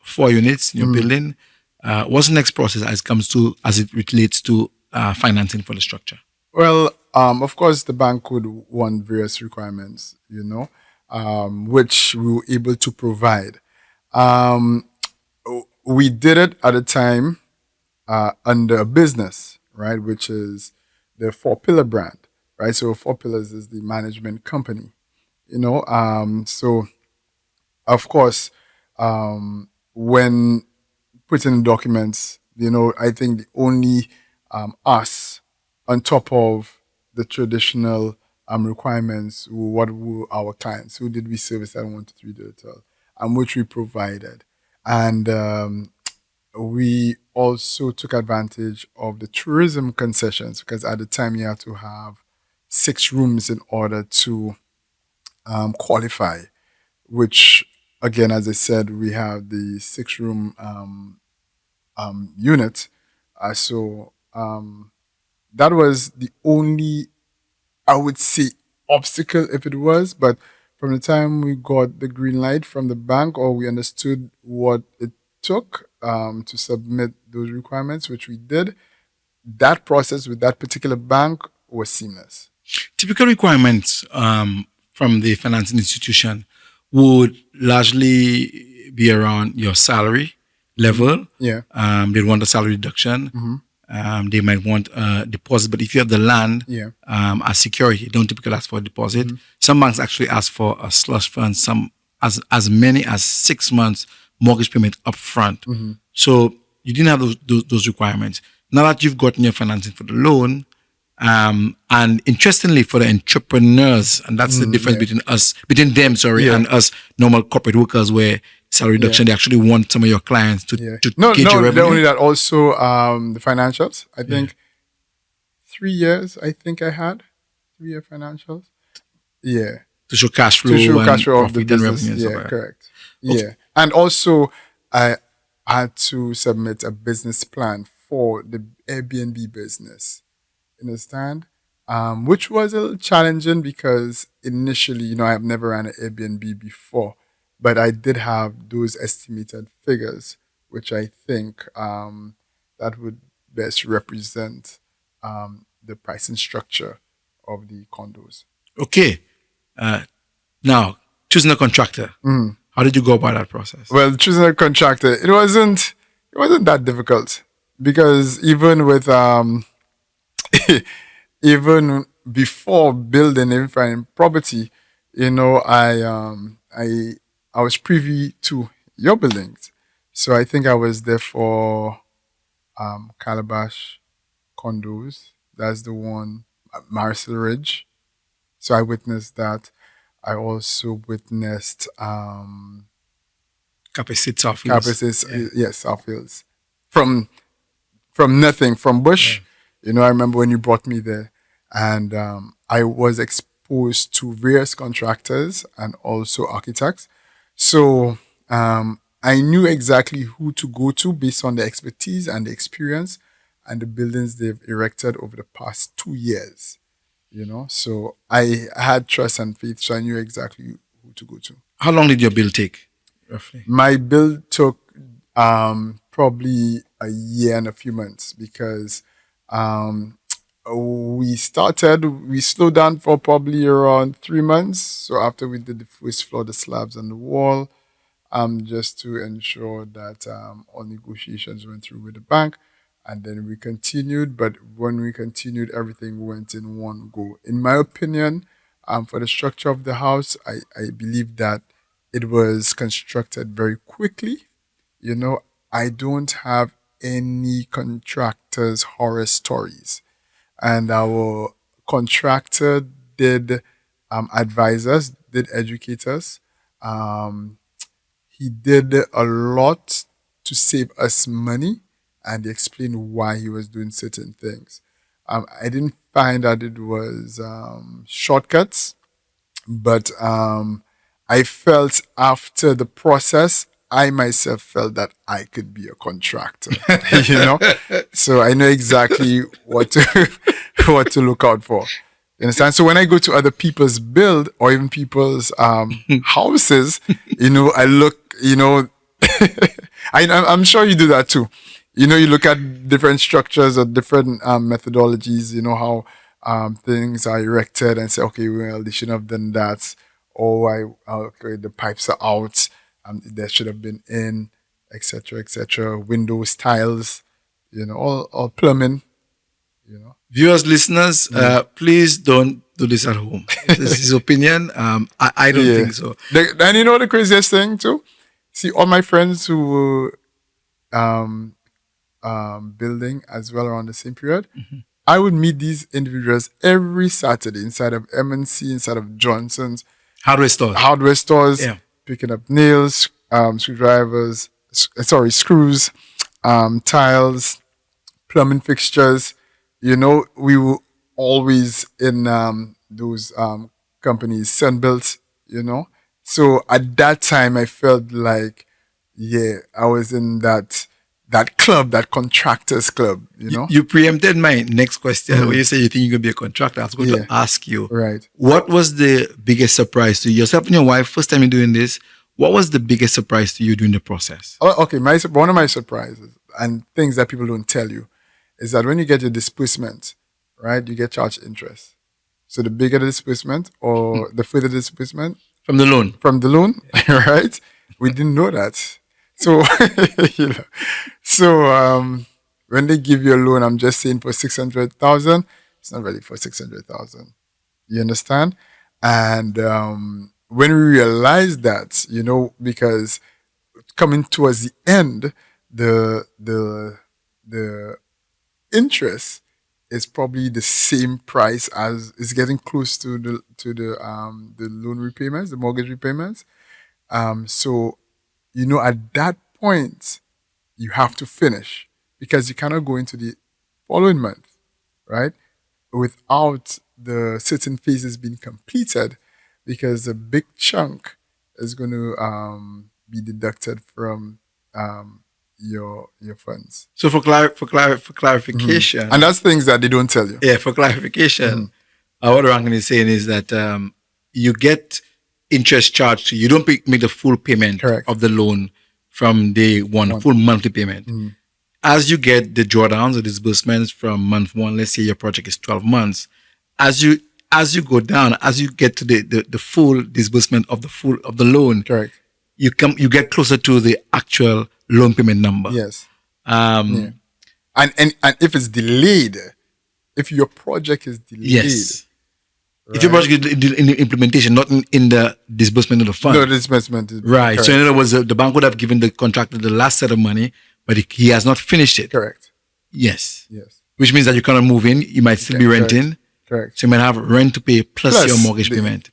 4 units in your building. What's the next process as it relates to financing for the structure? Well, of course, the bank would want various requirements, which we were able to provide. We did it at a time under a business, right, which is the 4-Pillar brand, right? So 4 Pillars is the management company, So, of course, when putting in documents, I think the only us on top of the traditional requirements, what were our clients? Who did we service at 123 Hotel? Which we provided. And we also took advantage of the tourism concessions because at the time you had to have 6 rooms in order to qualify, which again, as I said, we have the 6-room unit. So that was the only, I would say, obstacle if it was. But from the time we got the green light from the bank or we understood what it took to submit those requirements, which we did, that process with that particular bank was seamless. Typical requirements from the financing institution would largely be around your salary level. Yeah. They want a salary reduction. They might want a deposit, but if you have the land as security, they don't typically ask for a deposit. Some banks actually ask for a slush fund, some as many as 6 months mortgage payment up front. So you didn't have those requirements. Now that you've gotten your financing for the loan, and interestingly for the entrepreneurs, and that's the difference between them and us normal corporate workers, where salary reduction, they actually want some of your clients to gauge your revenue. Not only that, also the financials. I think 3 years, I think I had 3-year financials. Yeah. To show cash flow, of the business. Yeah, correct. Okay. Yeah. And also I had to submit a business plan for the Airbnb business. Understand? Which was a little challenging because initially, I have never ran an Airbnb before, but I did have those estimated figures, which I think that would best represent the pricing structure of the condos. Okay. Now, choosing a contractor. How did you go about that process? Well, choosing a contractor, it wasn't that difficult because even with even before building, even finding property, I was privy to your buildings. So I think I was there for Calabash Condos. That's the one at Marisol Ridge. So I witnessed that. I also witnessed Capacity Southfields. Yes, Southfields. From nothing, from bush. I remember when you brought me there, and I was exposed to various contractors and also architects. So I knew exactly who to go to based on the expertise and the experience and the buildings they've erected over the past 2 years. So I had trust and faith, so I knew exactly who to go to. How long did your build take, roughly? My build took probably a year and a few months because we slowed down for probably around 3 months. So after we did the first floor, the slabs on the wall, just to ensure that all negotiations went through with the bank. And then we continued, but when we continued, everything went in one go. In my opinion, for the structure of the house, I believe that it was constructed very quickly. I don't have any contractors' horror stories. And our contractor did advise us, did educate us. He did a lot to save us money, and he explained why he was doing certain things. I didn't find that it was shortcuts, but I felt after the process, I myself felt that I could be a contractor, So I know exactly what to look out for. You understand? So when I go to other people's build or even people's houses, I look, I'm sure you do that too. You look at different structures or different methodologies, how things are erected and say, okay, well, they shouldn't have done that. Or okay, the pipes are out, there should have been in, etc., etc. Windows, tiles, all plumbing, Viewers, listeners, please don't do this at home. This is his opinion. I don't think so. And the craziest thing too? See, all my friends who were building as well around the same period, I would meet these individuals every Saturday inside of M&C, inside of Johnson's. Hardware stores, picking up nails, screws, tiles, plumbing fixtures. We were always in those companies, Sunbuilt, So at that time, I felt like, I was in that club, that contractors club, You preempted my next question. When you say you think you're going to be a contractor, I was going to ask you, right? What was the biggest surprise to you? Yourself and your wife, first time you're doing this, what was the biggest surprise to you during the process? Oh, okay, one of my surprises and things that people don't tell you is that when you get your disbursement, right, you get charged interest. So the bigger the disbursement or the further the disbursement. From the loan. Right? We didn't know that. So, when they give you a loan, I'm just saying for 600,000, it's not really for 600,000. You understand? And when we realized that, because coming towards the end, the interest is probably the same price as it's getting close to the loan repayments, the mortgage repayments. So at that point, you have to finish because you cannot go into the following month, right, without the certain phases being completed, because a big chunk is going to be deducted from your funds. So for clarification, and that's things that they don't tell you. Yeah, for clarification, what Rankin is saying is that you get interest charged to you. You don't make the full payment of the loan from day one, full monthly payment. As you get the drawdowns or disbursements from month one, let's say your project is 12 months, as you go down, as you get to the full disbursement of the loan, you get closer to the actual loan payment number. Yes. And if it's delayed, if your project is delayed. Yes. Right. If your project is in the implementation, not in the disbursement of the fund. No, disbursement is right. Correct. So in other words, the bank would have given the contractor the last set of money, but he has not finished it. Correct. Yes. Which means that you cannot move in. You might still be renting. Correct. So you might have rent to pay plus your mortgage payment.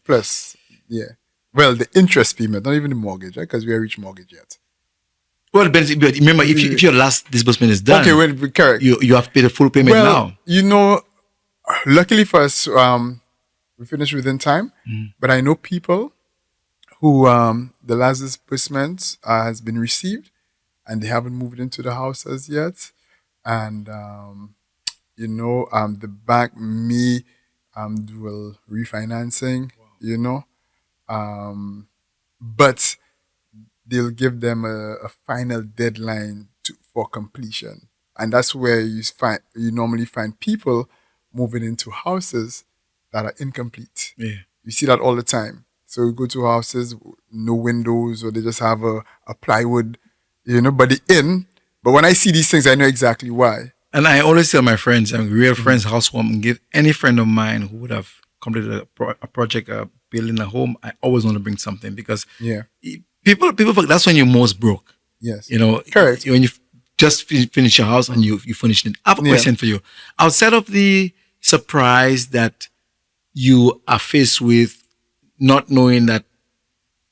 Well, the interest payment, not even the mortgage, right? Because we haven't reached mortgage yet. Well, remember, if your last disbursement is done, correct. You have to pay the full payment now. Luckily for us, we finished within time. But I know people who the last disbursement has been received and they haven't moved into the house as yet. And, the bank may do a refinancing, but they'll give them a final deadline for completion. And that's where you normally find people moving into houses that are incomplete. Yeah. You see that all the time. So you go to houses, no windows, or they just have a plywood, but they're in. But when I see these things, I know exactly why. And I always tell my friends, real friends, housewarming, give any friend of mine who would have completed a project, building a home, I always want to bring something because people, that's when you're most broke. Yes. Correct. When you just finish your house and you finish it. I have a question for you. Outside of the surprised that you are faced with not knowing that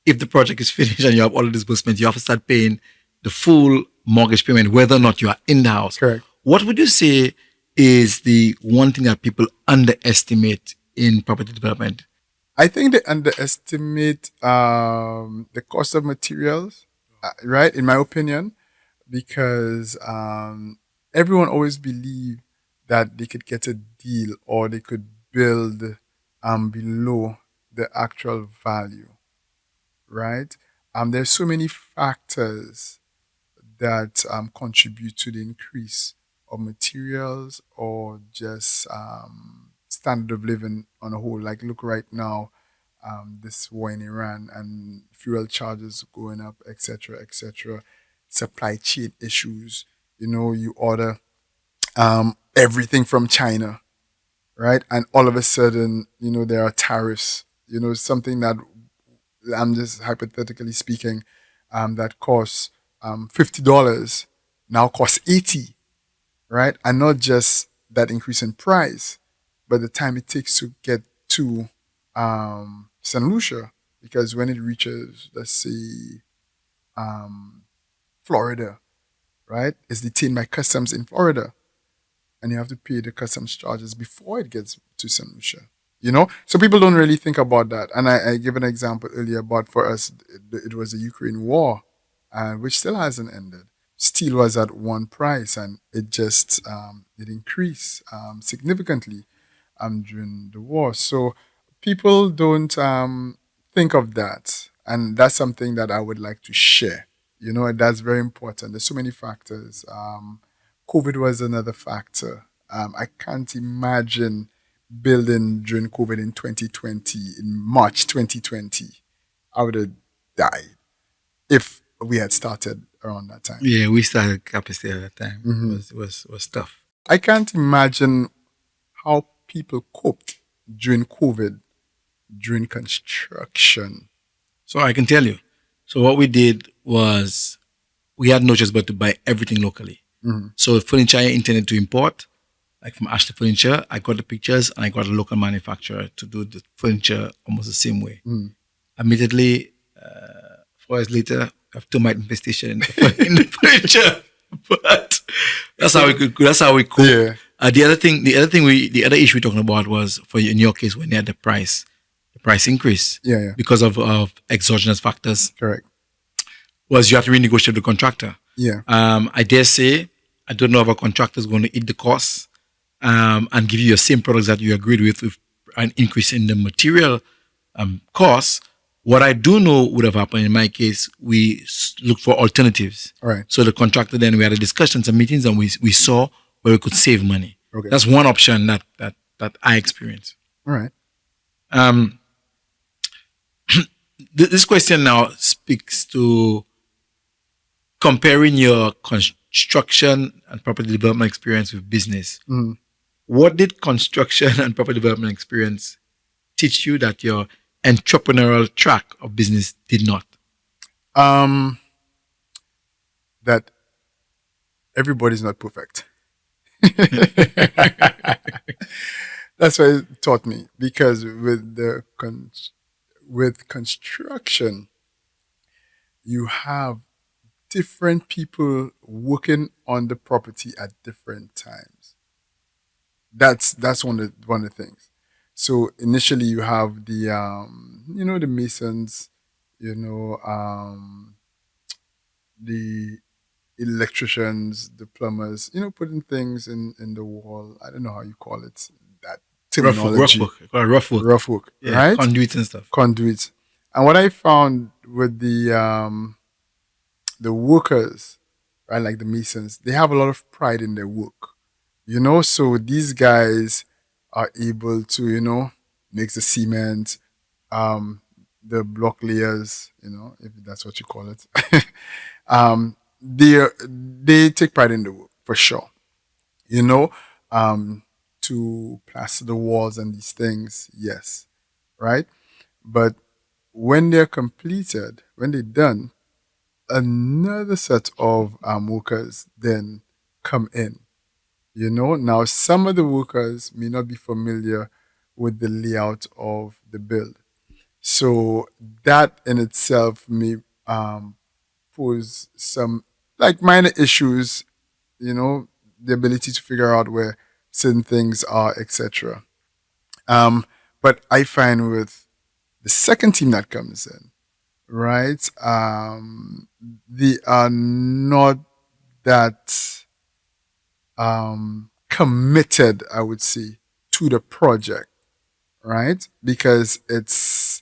if the project is finished and you have all the disbursements, you have to start paying the full mortgage payment, whether or not you are in the house. Correct. What would you say is the one thing that people underestimate in property development? I think they underestimate the cost of materials, right? In my opinion, because everyone always believed that they could get a deal or they could build below the actual value, right? There's so many factors that contribute to the increase of materials or just standard of living on a whole. Like, look right now, this war in Iran and fuel charges going up, etc., supply chain issues. You order everything from China, right? And all of a sudden, there are tariffs. Something that I'm just hypothetically speaking, that costs $50 now costs $80, right? And not just that increase in price, but the time it takes to get to St. Lucia, because when it reaches, let's say, Florida, right, it's detained by customs in Florida, and you have to pay the customs charges before it gets to St. Lucia. So people don't really think about that. And I gave an example earlier about, for us, it was the Ukraine war, which still hasn't ended. Steel was at one price, and it just it increased significantly during the war. So people don't think of that, and that's something that I would like to share. That's very important. There's so many factors. COVID was another factor. I can't imagine building during COVID in 2020, in March 2020. I would have died if we had started around that time. Yeah, we started capacity at that time. It was tough. I can't imagine how people coped during COVID, during construction. So I can tell you. So what we did was we had no choice but to buy everything locally. So furniture I intended to import, like from Ashley Furniture, I got the pictures and I got a local manufacturer to do the furniture almost the same way. Immediately, 4 years later, I have termite infestation in the furniture. But that's how we could. That's how we cope. Yeah. The other issue we're talking about was in your case when you had the price increase. Yeah. Because of exogenous factors. Correct. Was you have to renegotiate with the contractor. Yeah. I dare say, I don't know if a contractor is going to eat the cost and give you the same products that you agreed with an increase in the material costs. What I do know would have happened in my case, we looked for alternatives. All right. So the contractor, then we had a discussion, some meetings, and we saw where we could save money. Okay. That's one option that I experienced. All right. This question now speaks to comparing your construction and property development experience with business. What did construction and property development experience teach you that your entrepreneurial track of business did not? That everybody's not perfect. That's what it taught me, because with construction, you have different people working on the property at different times. That's one of the things. So initially you have the the masons, the electricians, the plumbers, putting things in the wall. I don't know how you call it. That terminology. Rough work. Rough work, Yeah, right? conduits and stuff. Conduits. And what I found with the workers, right, like the masons, they have a lot of pride in their work. So these guys are able to, make the cement, the block layers, if that's what you call it. They take pride in the work, for sure. To plaster the walls and these things, yes, right? But when they're completed, when they're done, another set of workers then come in, Now some of the workers may not be familiar with the layout of the build. So that in itself may pose some like minor issues, the ability to figure out where certain things are, etc. But I find with the second team that comes in, right, they are not that committed, I would say, to the project, right? Because it's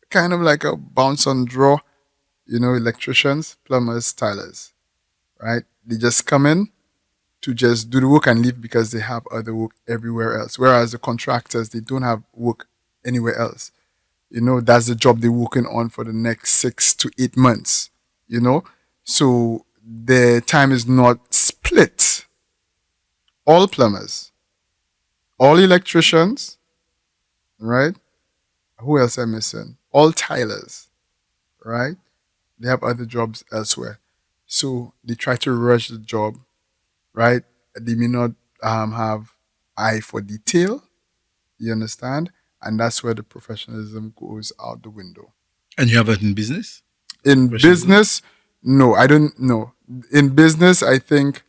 kind of like a bounce on draw, electricians, plumbers, tilers, right? They just come in to just do the work and leave because they have other work everywhere else. Whereas the contractors, they don't have work anywhere else. That's the job they're working on for the next 6 to 8 months, So the time is not split. All plumbers, all electricians, right? Who else am I missing? All tilers, right? They have other jobs elsewhere. So they try to rush the job, right? They may not have eye for detail, you understand? And that's where the professionalism goes out the window. And you have that in business? In business, no, I don't know. In business, I think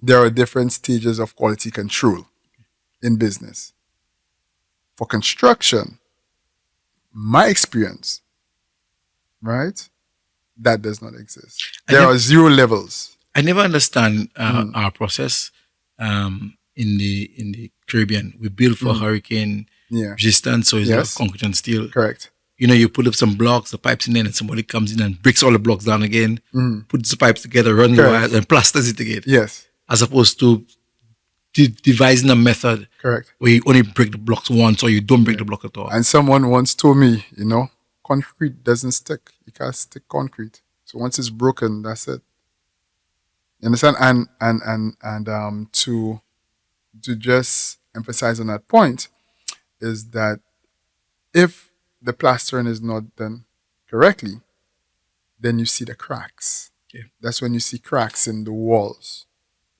there are different stages of quality control in business. For construction, my experience, right? That does not exist. There are 0 levels. I never understand our process in the Caribbean. We build for hurricane resistance, so it's not concrete and steel. Correct. You put up some blocks, the pipes in there, and somebody comes in and breaks all the blocks down again, puts the pipes together, runs the wires, and plasters it again. Yes. As opposed to devising a method where you only break the blocks once or you don't break the block at all. And someone once told me, concrete doesn't stick. You can't stick concrete. So once it's broken, that's it. You understand? And to just emphasize on that point is that if the plastering is not done correctly, then you see the cracks. Yeah. That's when you see cracks in the walls.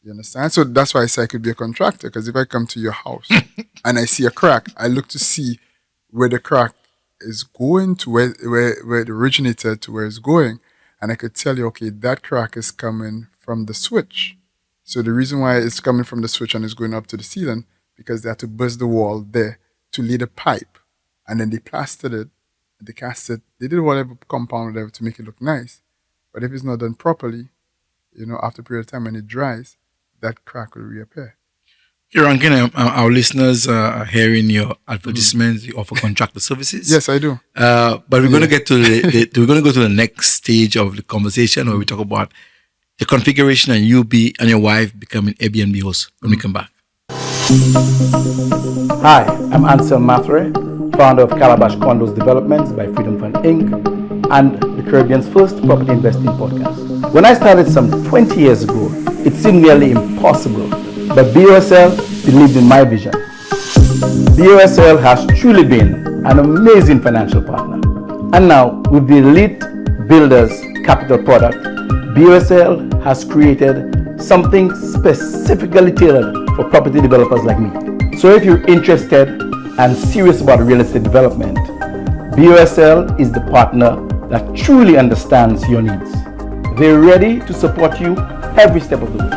You understand? So that's why I say I could be a contractor, because if I come to your house and I see a crack, I look to see where the crack is going to, where it originated to where it's going. And I could tell you, okay, that crack is coming from the switch. So the reason why it's coming from the switch and it's going up to the ceiling, because they had to burst the wall there to lay the pipe. And then they plastered it, they cast it, they did whatever compound, whatever, to make it look nice. But if it's not done properly, after a period of time when it dries, that crack will reappear. Rankin, our listeners are hearing your advertisements. You offer contractor services. Yes, I do. But we're going to get to we're going to go to the next stage of the conversation where we talk about the configuration and you and your wife becoming Airbnb hosts when we come back. Hi, I'm Ansel Mathre, founder of Calabash Condos Developments by Freedom Fund Inc. and the Caribbean's first property investing podcast. When I started some 20 years ago, it seemed nearly impossible, but BOSL believed in my vision. BOSL has truly been an amazing financial partner. And now, with the Elite Builders Capital product, BOSL has created something specifically tailored for property developers like me. So if you're interested and serious about real estate development, BOSL is the partner that truly understands your needs. They're ready to support you every step of the way.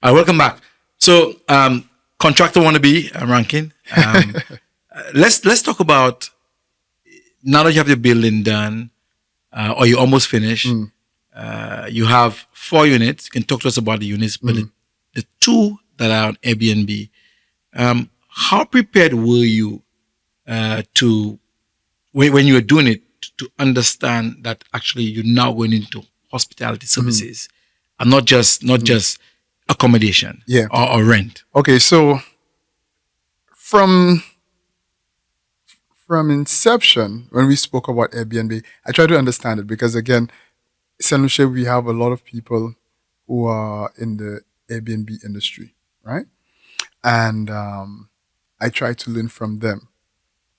All right, welcome back. So, contractor wannabe, Rankin. Let's talk about, now that you have the building done, or you're almost finished, you have 4 units. You can talk to us about the units, but the 2 that are on Airbnb, how prepared were you to, when you were doing it, to understand that actually you're now going into hospitality services and not just accommodation or rent? Okay, so from inception, when we spoke about Airbnb, I try to understand it because, again, St. Lucia, we have a lot of people who are in the Airbnb industry, right? And I try to learn from them.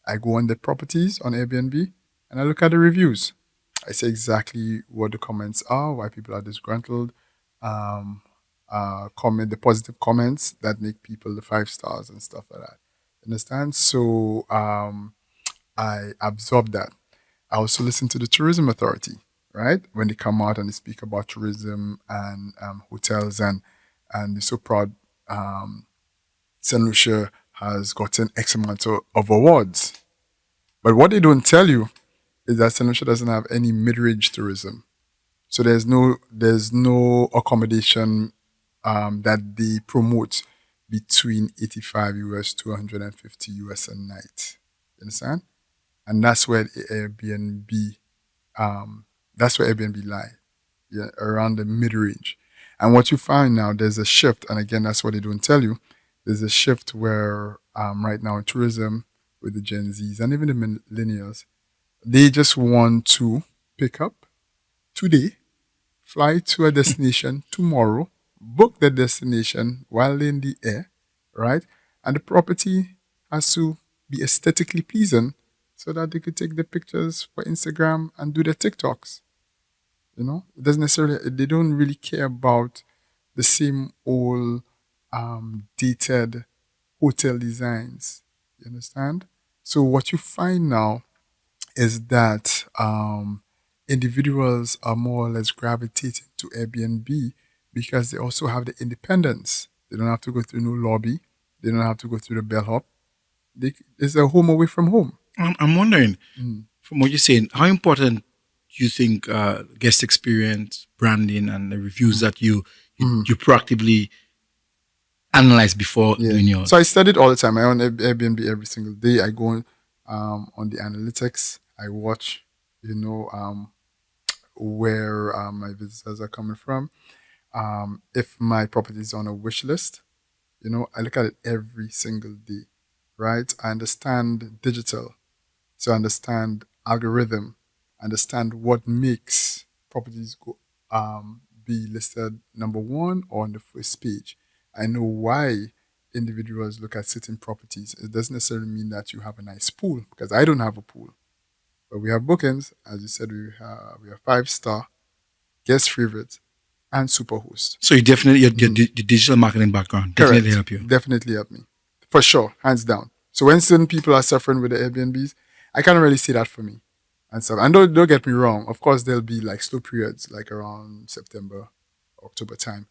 I go on the properties on Airbnb and I look at the reviews. I say exactly what the comments are, why people are disgruntled, comment the positive comments that make people the 5 stars and stuff like that. Understand? So I absorb that. I also listen to the tourism authority, right? When they come out and they speak about tourism and hotels, and they're so proud. St. Lucia has gotten X amount of awards. But what they don't tell you is that St. Lucia doesn't have any mid-range tourism. So there's no accommodation that they promote between 85 US to 150 US a night. You understand? And that's where Airbnb lie, yeah, around the mid-range. And what you find now, there's a shift, and again, that's what they don't tell you. There's a shift where right now in tourism, with the Gen Zs and even the millennials, they just want to pick up today, fly to a destination tomorrow, book the destination while in the air, right? And the property has to be aesthetically pleasing so that they could take the pictures for Instagram and do their TikToks. You know, it doesn't necessarily, they don't really care about the same old dated hotel designs. You understand? So what you find now is that individuals are more or less gravitating to Airbnb because they also have the independence. They don't have to go through no lobby. They don't have to go through the bellhop. It's a home away from home. I'm wondering, from what you're saying, how important do you think guest experience, branding, and the reviews that you proactively analyze before doing yours? So I studied all the time. I own Airbnb every single day. I go on the analytics. I watch, where my visitors are coming from. If my property is on a wish list, I look at it every single day, right? I understand digital. So I understand algorithm, understand what makes properties go be listed number one or on the first page. I know why individuals look at certain properties. It doesn't necessarily mean that you have a nice pool, because I don't have a pool. But we have bookings, as you said, we have 5-star, guest favorite, and superhost. So you definitely, your digital marketing background definitely help you. Definitely help me. For sure, hands down. So when certain people are suffering with the Airbnbs, I can't really see that for me. And stuff. And don't get me wrong, of course there'll be like slow periods, like around September, October time.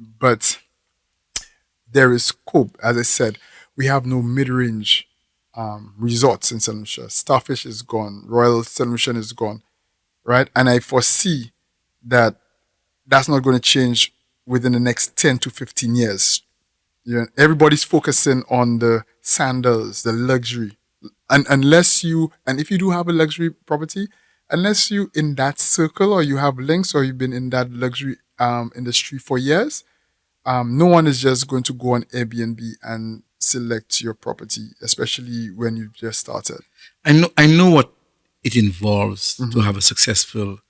But there is scope. As I said, we have no mid-range resorts in St. Lucia. Starfish is gone. Royal St. Lucian is gone, right? And I foresee that that's not going to change within the next 10 to 15 years. Everybody's focusing on the sandals, the luxury. And if you do have a luxury property, unless you in that circle or you have links or you've been in that luxury industry for years, no one is just going to go on Airbnb and select your property, especially when you've just started. I know what it involves to have a successful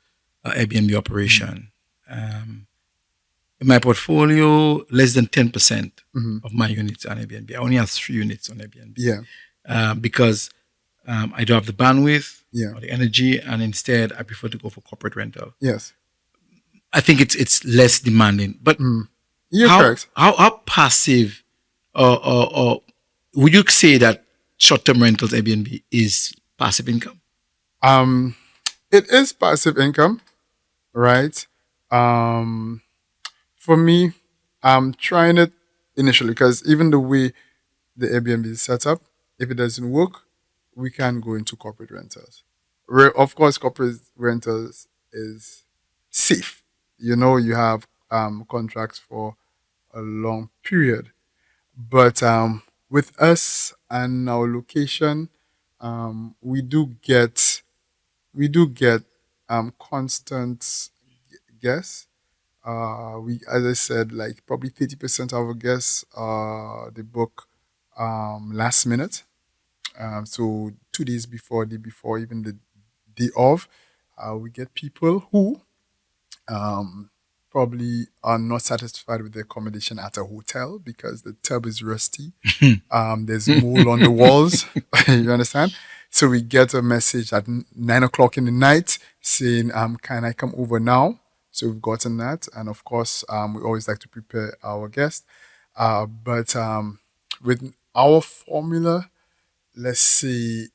Airbnb operation. In my portfolio, less than 10% of my units are on Airbnb. I only have 3 units on Airbnb. Yeah. Because I don't have the bandwidth Yeah. or the energy, and instead I prefer to go for corporate rental. Yes. I think it's less demanding. But You're correct. How passive or would you say that short-term rentals Airbnb is passive income? It is passive income, right? For me, I'm trying it initially because even the way the Airbnb is set up, if it doesn't work, we can go into corporate rentals. Of course, corporate rentals is safe. You have contracts for a long period. But with us and our location, we do get constant guests. As I said, like probably 30% of our guests they book last minute. So 2 days before, day before, even the day of, we get people who probably are not satisfied with the accommodation at a hotel because the tub is rusty. There's mold on the walls. You understand? So we get a message at 9 o'clock in the night saying, can I come over now? So we've gotten that. And of course, we always like to prepare our guests. But with our formula, let's see,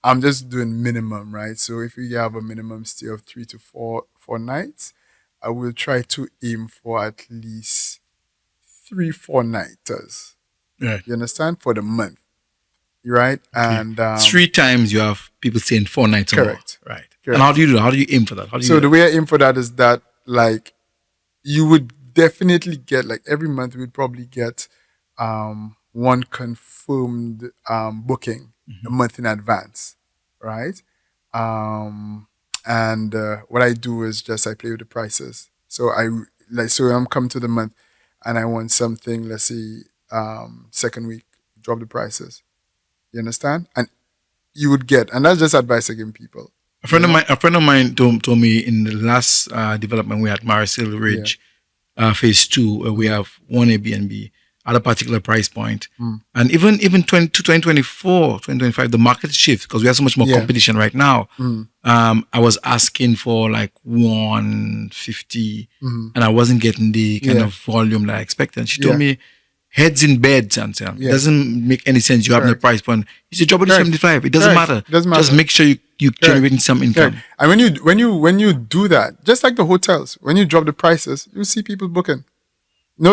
I'm just doing minimum, right? So if we have a minimum stay of 3 to 4 nights, I will try to aim for at least 3 4 nighters. Right. You understand? For the month, right? And 3 times you have people saying 4 nights or more. Correct. Right. Correct. And how do you do that? How do you aim for that? How do you so do the way I aim for that is that, like, you would definitely get, like, every month we would probably get one confirmed booking a month in advance, right? And what I do is just I play with the prices. So I'm coming to the month and I want something, let's say, second week, drop the prices. You understand? And you would get, and that's just advice I give people. A friend of mine told me in the last development we had Marisol Ridge, phase 2, where we have one Airbnb at a particular price point. And even to 2024, 2025, the market shifts because we have so much more competition right now. I was asking for like 150 and I wasn't getting the kind of volume that I expected. And she told me, heads in beds, and it doesn't make any sense. You have the price point. You say drop it to 75. It doesn't matter. Just make sure you generating some income. And when you do that, just like the hotels, when you drop the prices, you see people booking.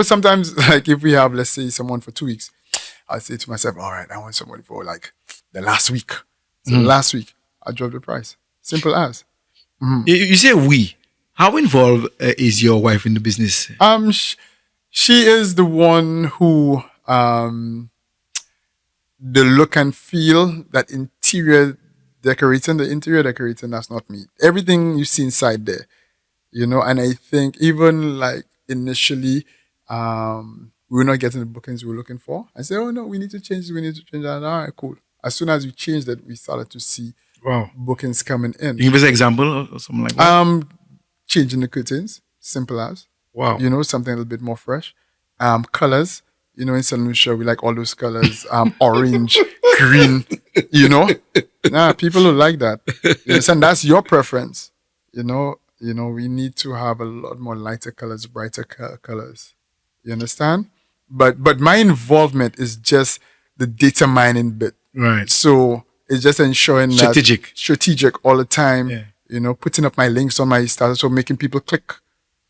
Sometimes, like, if we have, let's say, someone for 2 weeks, I'll say to myself, all right, I want somebody for like the last week. So last week, I drop the price. Simple as. You say we. How involved is your wife in the business? She is the one who, the look and feel, that interior decorating, that's not me. Everything you see inside there, and I think even like initially, we were not getting the bookings we were looking for. I said, oh no, we need to change that. All right, cool. As soon as we changed it, we started to see bookings coming in. Give us an example or something like that. Changing the curtains, simple as. Wow. Something a little bit more fresh. Colors, in St. Lucia, we like all those colors, orange, green, people who like that. You understand? That's your preference. We need to have a lot more lighter colors, brighter colors. You understand? But my involvement is just the data mining bit. Right. So it's just ensuring strategic all the time. Yeah. Putting up my links on my status, so making people click.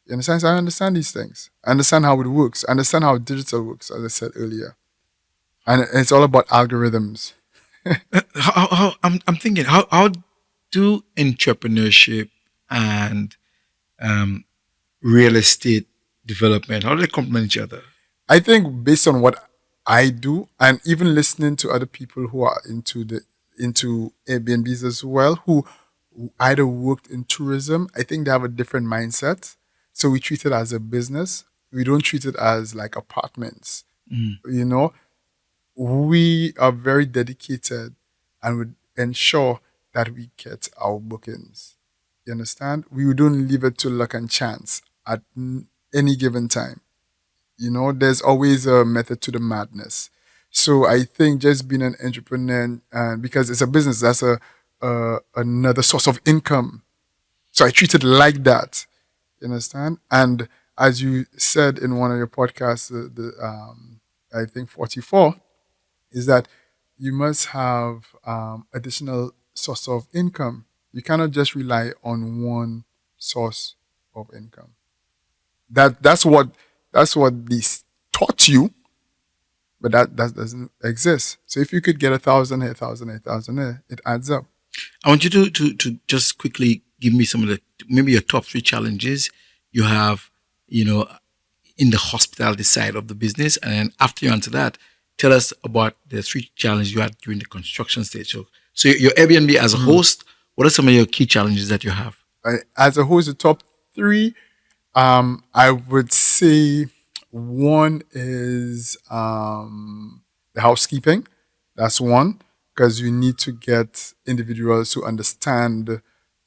You understand? So I understand these things. I understand how it works. I understand how digital works, as I said earlier. And it's all about algorithms. I'm thinking, how do entrepreneurship and real estate development, how do they complement each other? I think based on what I do, and even listening to other people who are into Airbnbs as well, who either worked in tourism, I think they have a different mindset. So we treat it as a business. We don't treat it as like apartments. We are very dedicated and would ensure that we get our bookings. You understand? We don't leave it to luck and chance at any given time. There's always a method to the madness. So I think just being an entrepreneur, because it's a business, that's another source of income. So I treat it like that. You understand? And as you said in one of your podcasts, I think 44, is that you must have additional source of income. You cannot just rely on one source of income. That's what they taught you, but that doesn't exist. So if you could get 1,000 here, 1,000 here, 1,000 here, it adds up. I want you to just quickly give me some of maybe your top 3 challenges you have, in the hospitality side of the business. And then after you answer that, tell us about the 3 challenges you had during the construction stage. So your Airbnb as a host, what are some of your key challenges that you have? As a host, the top 3, I would say one is the housekeeping. That's one, because you need to get individuals who understand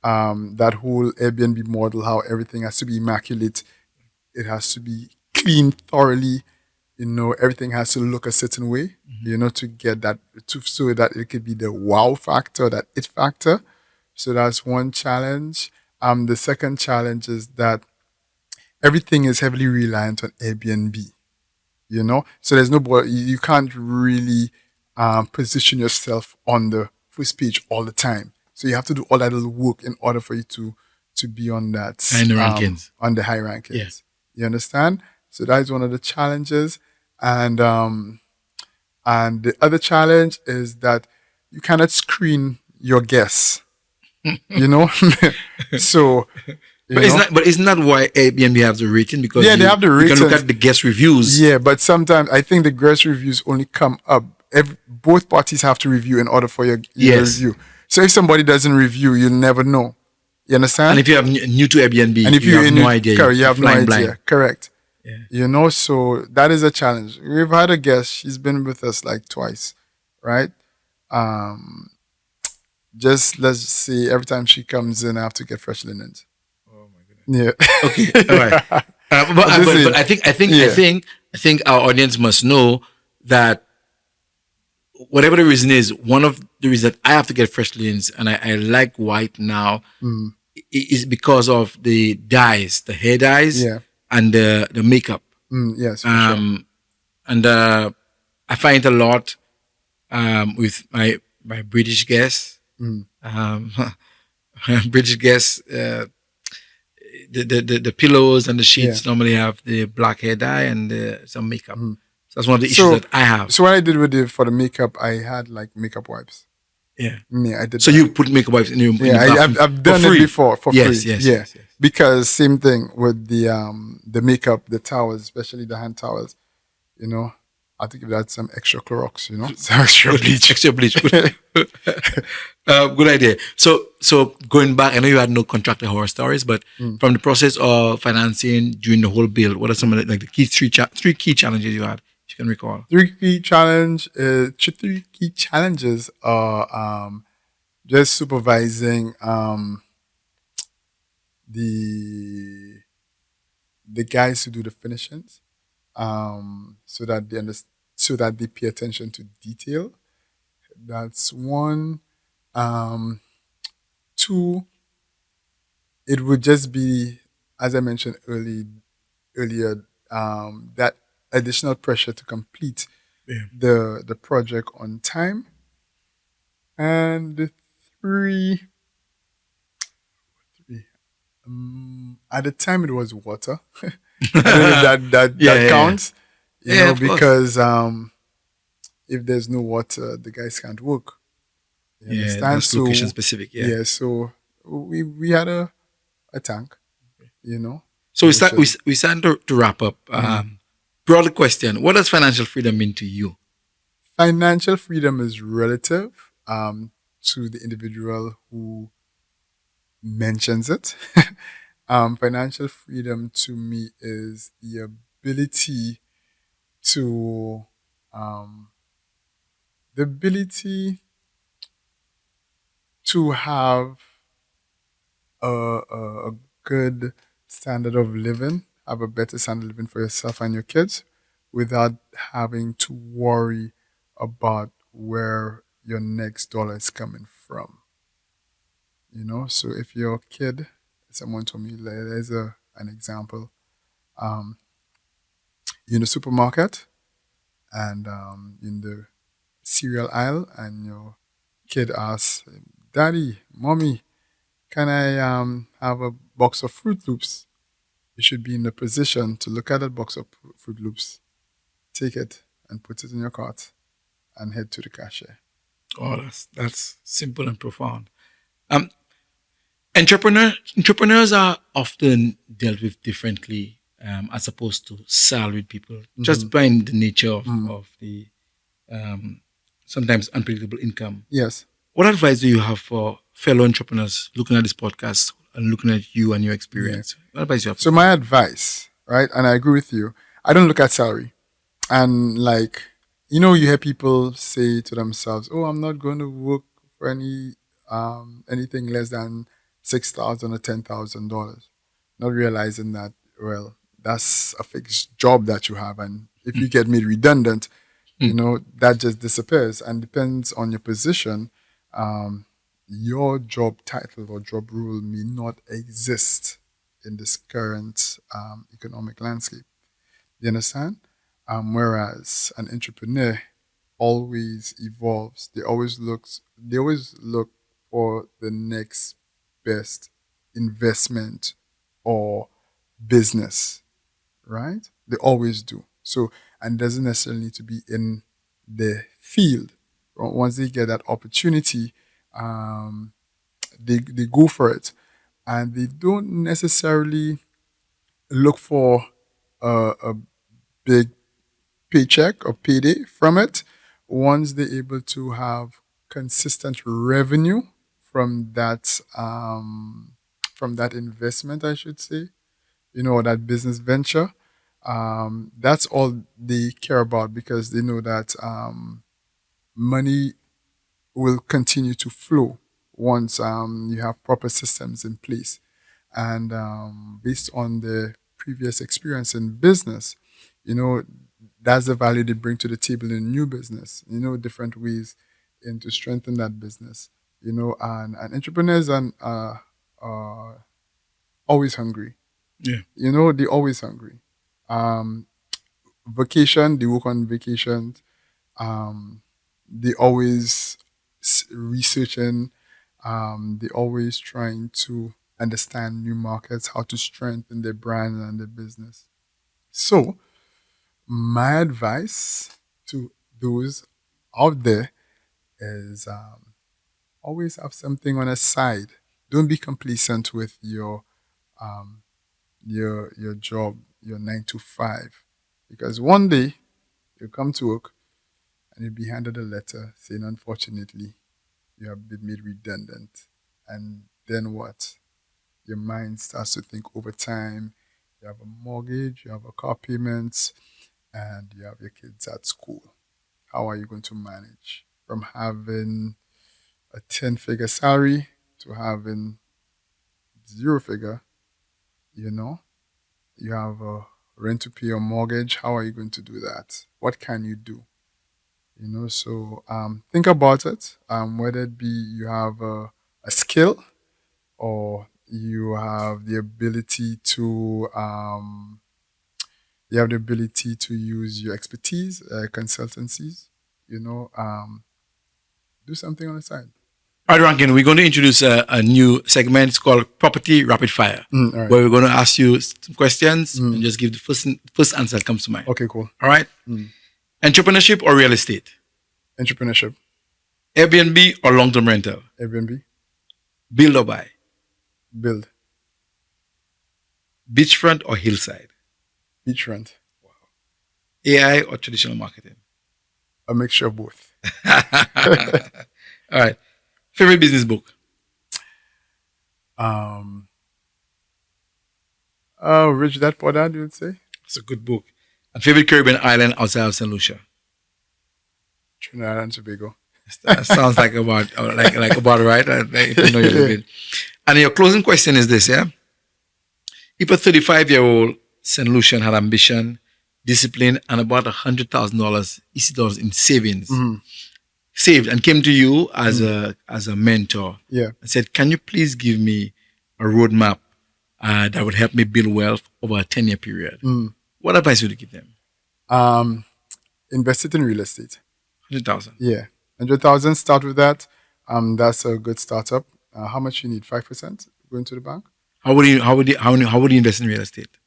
that whole Airbnb model, how everything has to be immaculate. It has to be cleaned thoroughly. everything has to look a certain way, to get that, so that it could be the wow factor, that it factor. So that's one challenge. The second challenge is that everything is heavily reliant on Airbnb, so there's nobody, you can't really position yourself on the first page all the time. So you have to do all that little work in order for you to be on that, And the rankings. on the high rankings. Yeah. You understand? So that is one of the challenges. And the other challenge is that you cannot screen your guests. So Isn't that why Airbnb have the rating? Because they have the you can look ratings. at the guest reviews. Yeah, but sometimes I think the guest reviews only come up. Both parties have to review in order for your Yes. review. So if somebody doesn't review, you'll never know. You understand? And if you have new to Airbnb, And if you have in no idea. correct, you have no idea. flying blind. Correct. Yeah. So that is a challenge. We've had a guest, she's been with us like twice, right? Just let's say every time she comes in, I have to get fresh linens. Oh my goodness. Yeah. Okay. All right. But I think our audience must know that whatever the reason is, one of the reasons that I have to get fresh linens and I like white now is because of the dyes, the hair dyes, Yeah. and the makeup. Yes. For sure. And I find it a lot with my British guests. British guests, the pillows and the sheets normally have the black hair dye and some makeup. So that's one of the issues that I have. So what I did for the makeup, I had like makeup wipes. Yeah. Yeah, I did. So that. you put makeup wipes in your bathroom I've done for it free? before for Yes, free. yes, Yeah, yes, yes. because same thing with the makeup, the towels, especially the hand towels. I have to give that some extra Clorox. Some extra bleach. Extra bleach. Good idea. So going back, I know you had no contractor horror stories, but from the process of financing during the whole build, what are some of the three key challenges you had, if you can recall? Three key challenges are just supervising the guys who do the finishings, so that they pay attention to detail. That's one. Two, it would just be, as I mentioned earlier, that additional pressure to complete the project on time. And the three, at the time it was water. I don't know if that counts. Of course. Because if there's no water, the guys can't work. You understand? That's location specific. Yeah. So we had a tank. So we start to wrap up. Broad question: what does financial freedom mean to you? Financial freedom is relative to the individual who mentions it. Financial freedom to me is the ability to have a good standard of living, have a better standard of living for yourself and your kids without having to worry about where your next dollar is coming from. So if your kid, someone told me, there's an example, you're in the supermarket and in the cereal aisle, and your kid asks, "Daddy, Mommy, can I have a box of Fruit Loops?" You should be in the position to look at that box of Fruit Loops, take it and put it in your cart and head to the cashier. Oh, that's simple and profound. Entrepreneurs are often dealt with differently as opposed to salaried people, just by the nature of the sometimes unpredictable income. Yes. What advice do you have for fellow entrepreneurs looking at this podcast and looking at you and your experience? What advice do you have? So my advice, right, and I agree with you, I don't look at salary. And you hear people say to themselves, "Oh, I'm not going to work for anything less than $6,000 or $10,000," not realizing that, well, that's a fixed job that you have, and If you get made redundant, that just disappears. And depends on your position. Your job title or job role may not exist in this current economic landscape. You understand? Whereas an entrepreneur always evolves. They always look for the next best investment or business, right? They always do. So, and doesn't necessarily need to be in the field. Once they get that opportunity, they go for it, and they don't necessarily look for a big paycheck or payday from it. Once they're able to have consistent revenue from that investment, I should say, or that business venture, that's all they care about, because they know that money will continue to flow once you have proper systems in place. And based on the previous experience in business, that's the value they bring to the table in new business, different ways to strengthen that business, and entrepreneurs are always hungry. Yeah. They're always hungry. Vacation, they work on vacations. They always researching. They always trying to understand new markets, how to strengthen their brand and their business. So, my advice to those out there is always have something on the side. Don't be complacent with your job, your 9 to 5, because one day you come to work and you'll be handed a letter saying, unfortunately, you have been made redundant. And then what? Your mind starts to think over time. You have a mortgage, you have a car payments, and you have your kids at school. How are you going to manage from having a 10-figure salary to having 0-figure? You have a rent to pay or mortgage. How are you going to do that? What can you do? So think about it. Whether it be you have a skill, or you have the ability to use your expertise, consultancies. Do something on the side. All right, Rankin, we're going to introduce a new segment. It's called Property Rapid Fire, All right. where we're going to ask you some questions and just give the first answer that comes to mind. Okay, cool. All right? Entrepreneurship or real estate? Entrepreneurship. Airbnb or long-term rental? Airbnb. Build or buy? Build. Beachfront or hillside? Beachfront. AI or traditional marketing? A mixture of both. All right. Favorite business book? Rich Dad Poor Dad, you would say? It's a good book. And favorite Caribbean island outside of St. Lucia? Trinidad and Tobago. That sounds like about right. I know you're living. And your closing question is this, yeah? If a 35-year-old St. Lucian had ambition, discipline, and about $100,000 EC dollars in savings, saved, and came to you as a mentor, Yeah. and said, "Can you please give me a roadmap that would help me build wealth over a 10-year period?" What advice would you give them? Invested in real estate. 100,000. Yeah. 100,000, start with that. That's a good startup. How much you need? 5% going to the bank? How would you invest in real estate?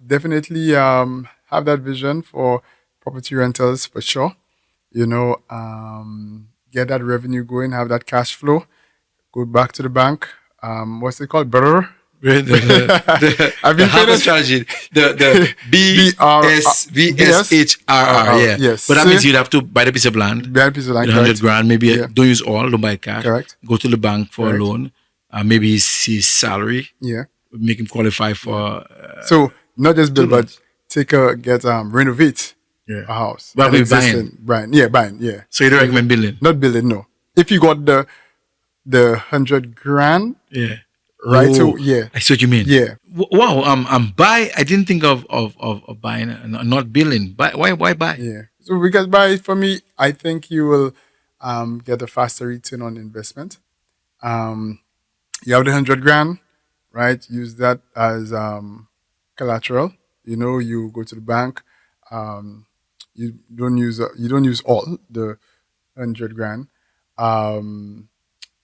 Definitely have that vision for property rentals for sure. Get that revenue going, have that cash flow, go back to the bank. What's it called? Brr. I've been the strategy, the BSVSHRR, yeah. Yes. But that means you'd have to buy the piece of land. Buy a piece of land, 100 grand, maybe. Yeah. Don't use all, don't buy cash. Correct. Go to the bank for a loan. Maybe his salary. Yeah. Make him qualify for. So not just build, but renovate a house. But we're buying. Buying. Yeah. So you don't recommend building? Not building, no. If you got the 100 grand, yeah, right? Oh, So yeah, I see what you mean. yeah. Wow. Buy. I didn't think of buying and not billing. Buy. Why buy? Yeah. So because for me, I think you will get a faster return on investment. You have the 100 grand, right? Use that as collateral. You go to the bank. You don't use all the 100 grand.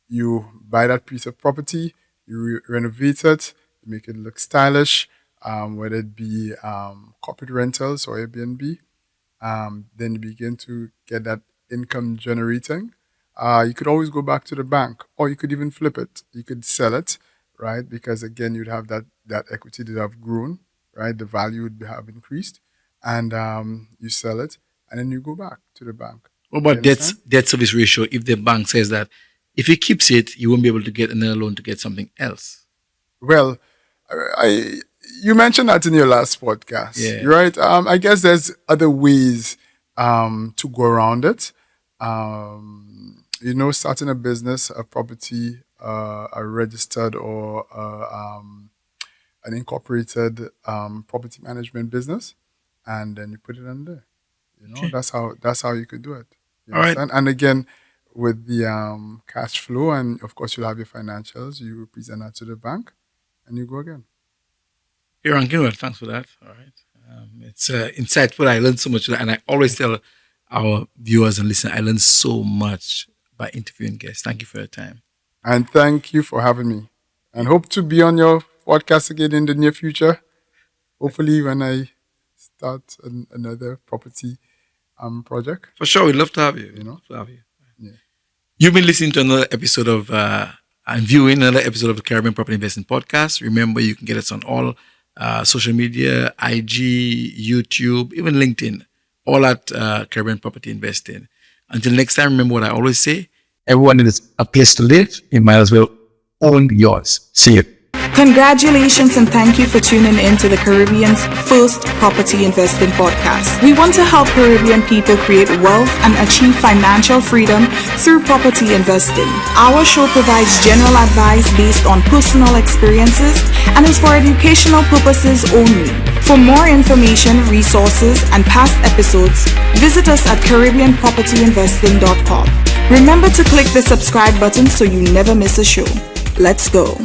You buy that piece of property, you renovate it, you make it look stylish, whether it be corporate rentals or Airbnb. Then you begin to get that income generating. You could always go back to the bank, or you could even flip it. You could sell it, right? Because again, you'd have that equity that have grown, right? The value would have increased, and you sell it, and then you go back to the bank. What about debt service ratio? If the bank says that if he keeps it, you won't be able to get another loan to get something else. Well, you mentioned that in your last podcast, Yeah. right? I guess there's other ways to go around it. Starting a business, a property, a registered or an incorporated property management business, and then you put it on there. Okay. That's how you could do it. You All right. understand? And again, with the cash flow, and of course you'll have your financials. You present that to the bank, and you go again. Hey, Rankin, thanks for that. All right. It's insightful. I learned so much, and I always tell our viewers and listeners, I learned so much by interviewing guests. Thank you for your time. And thank you for having me. And hope to be on your podcast again in the near future. Hopefully when I start another property project. For sure, we'd love to have you. Love to have you. Yeah. You've been listening to another episode of and viewing another episode of the Caribbean Property Investing Podcast. Remember, you can get us on all social media, IG, YouTube, even LinkedIn, all at Caribbean Property Investing. Until next time, remember what I always say. Everyone needs a place to live. You might as well own yours. See you. Congratulations and thank you for tuning in to the Caribbean's first property investing podcast. We want to help Caribbean people create wealth and achieve financial freedom through property investing. Our show provides general advice based on personal experiences and is for educational purposes only. For more information, resources, and past episodes, visit us at CaribbeanPropertyInvesting.com. Remember to click the subscribe button so you never miss a show. Let's go.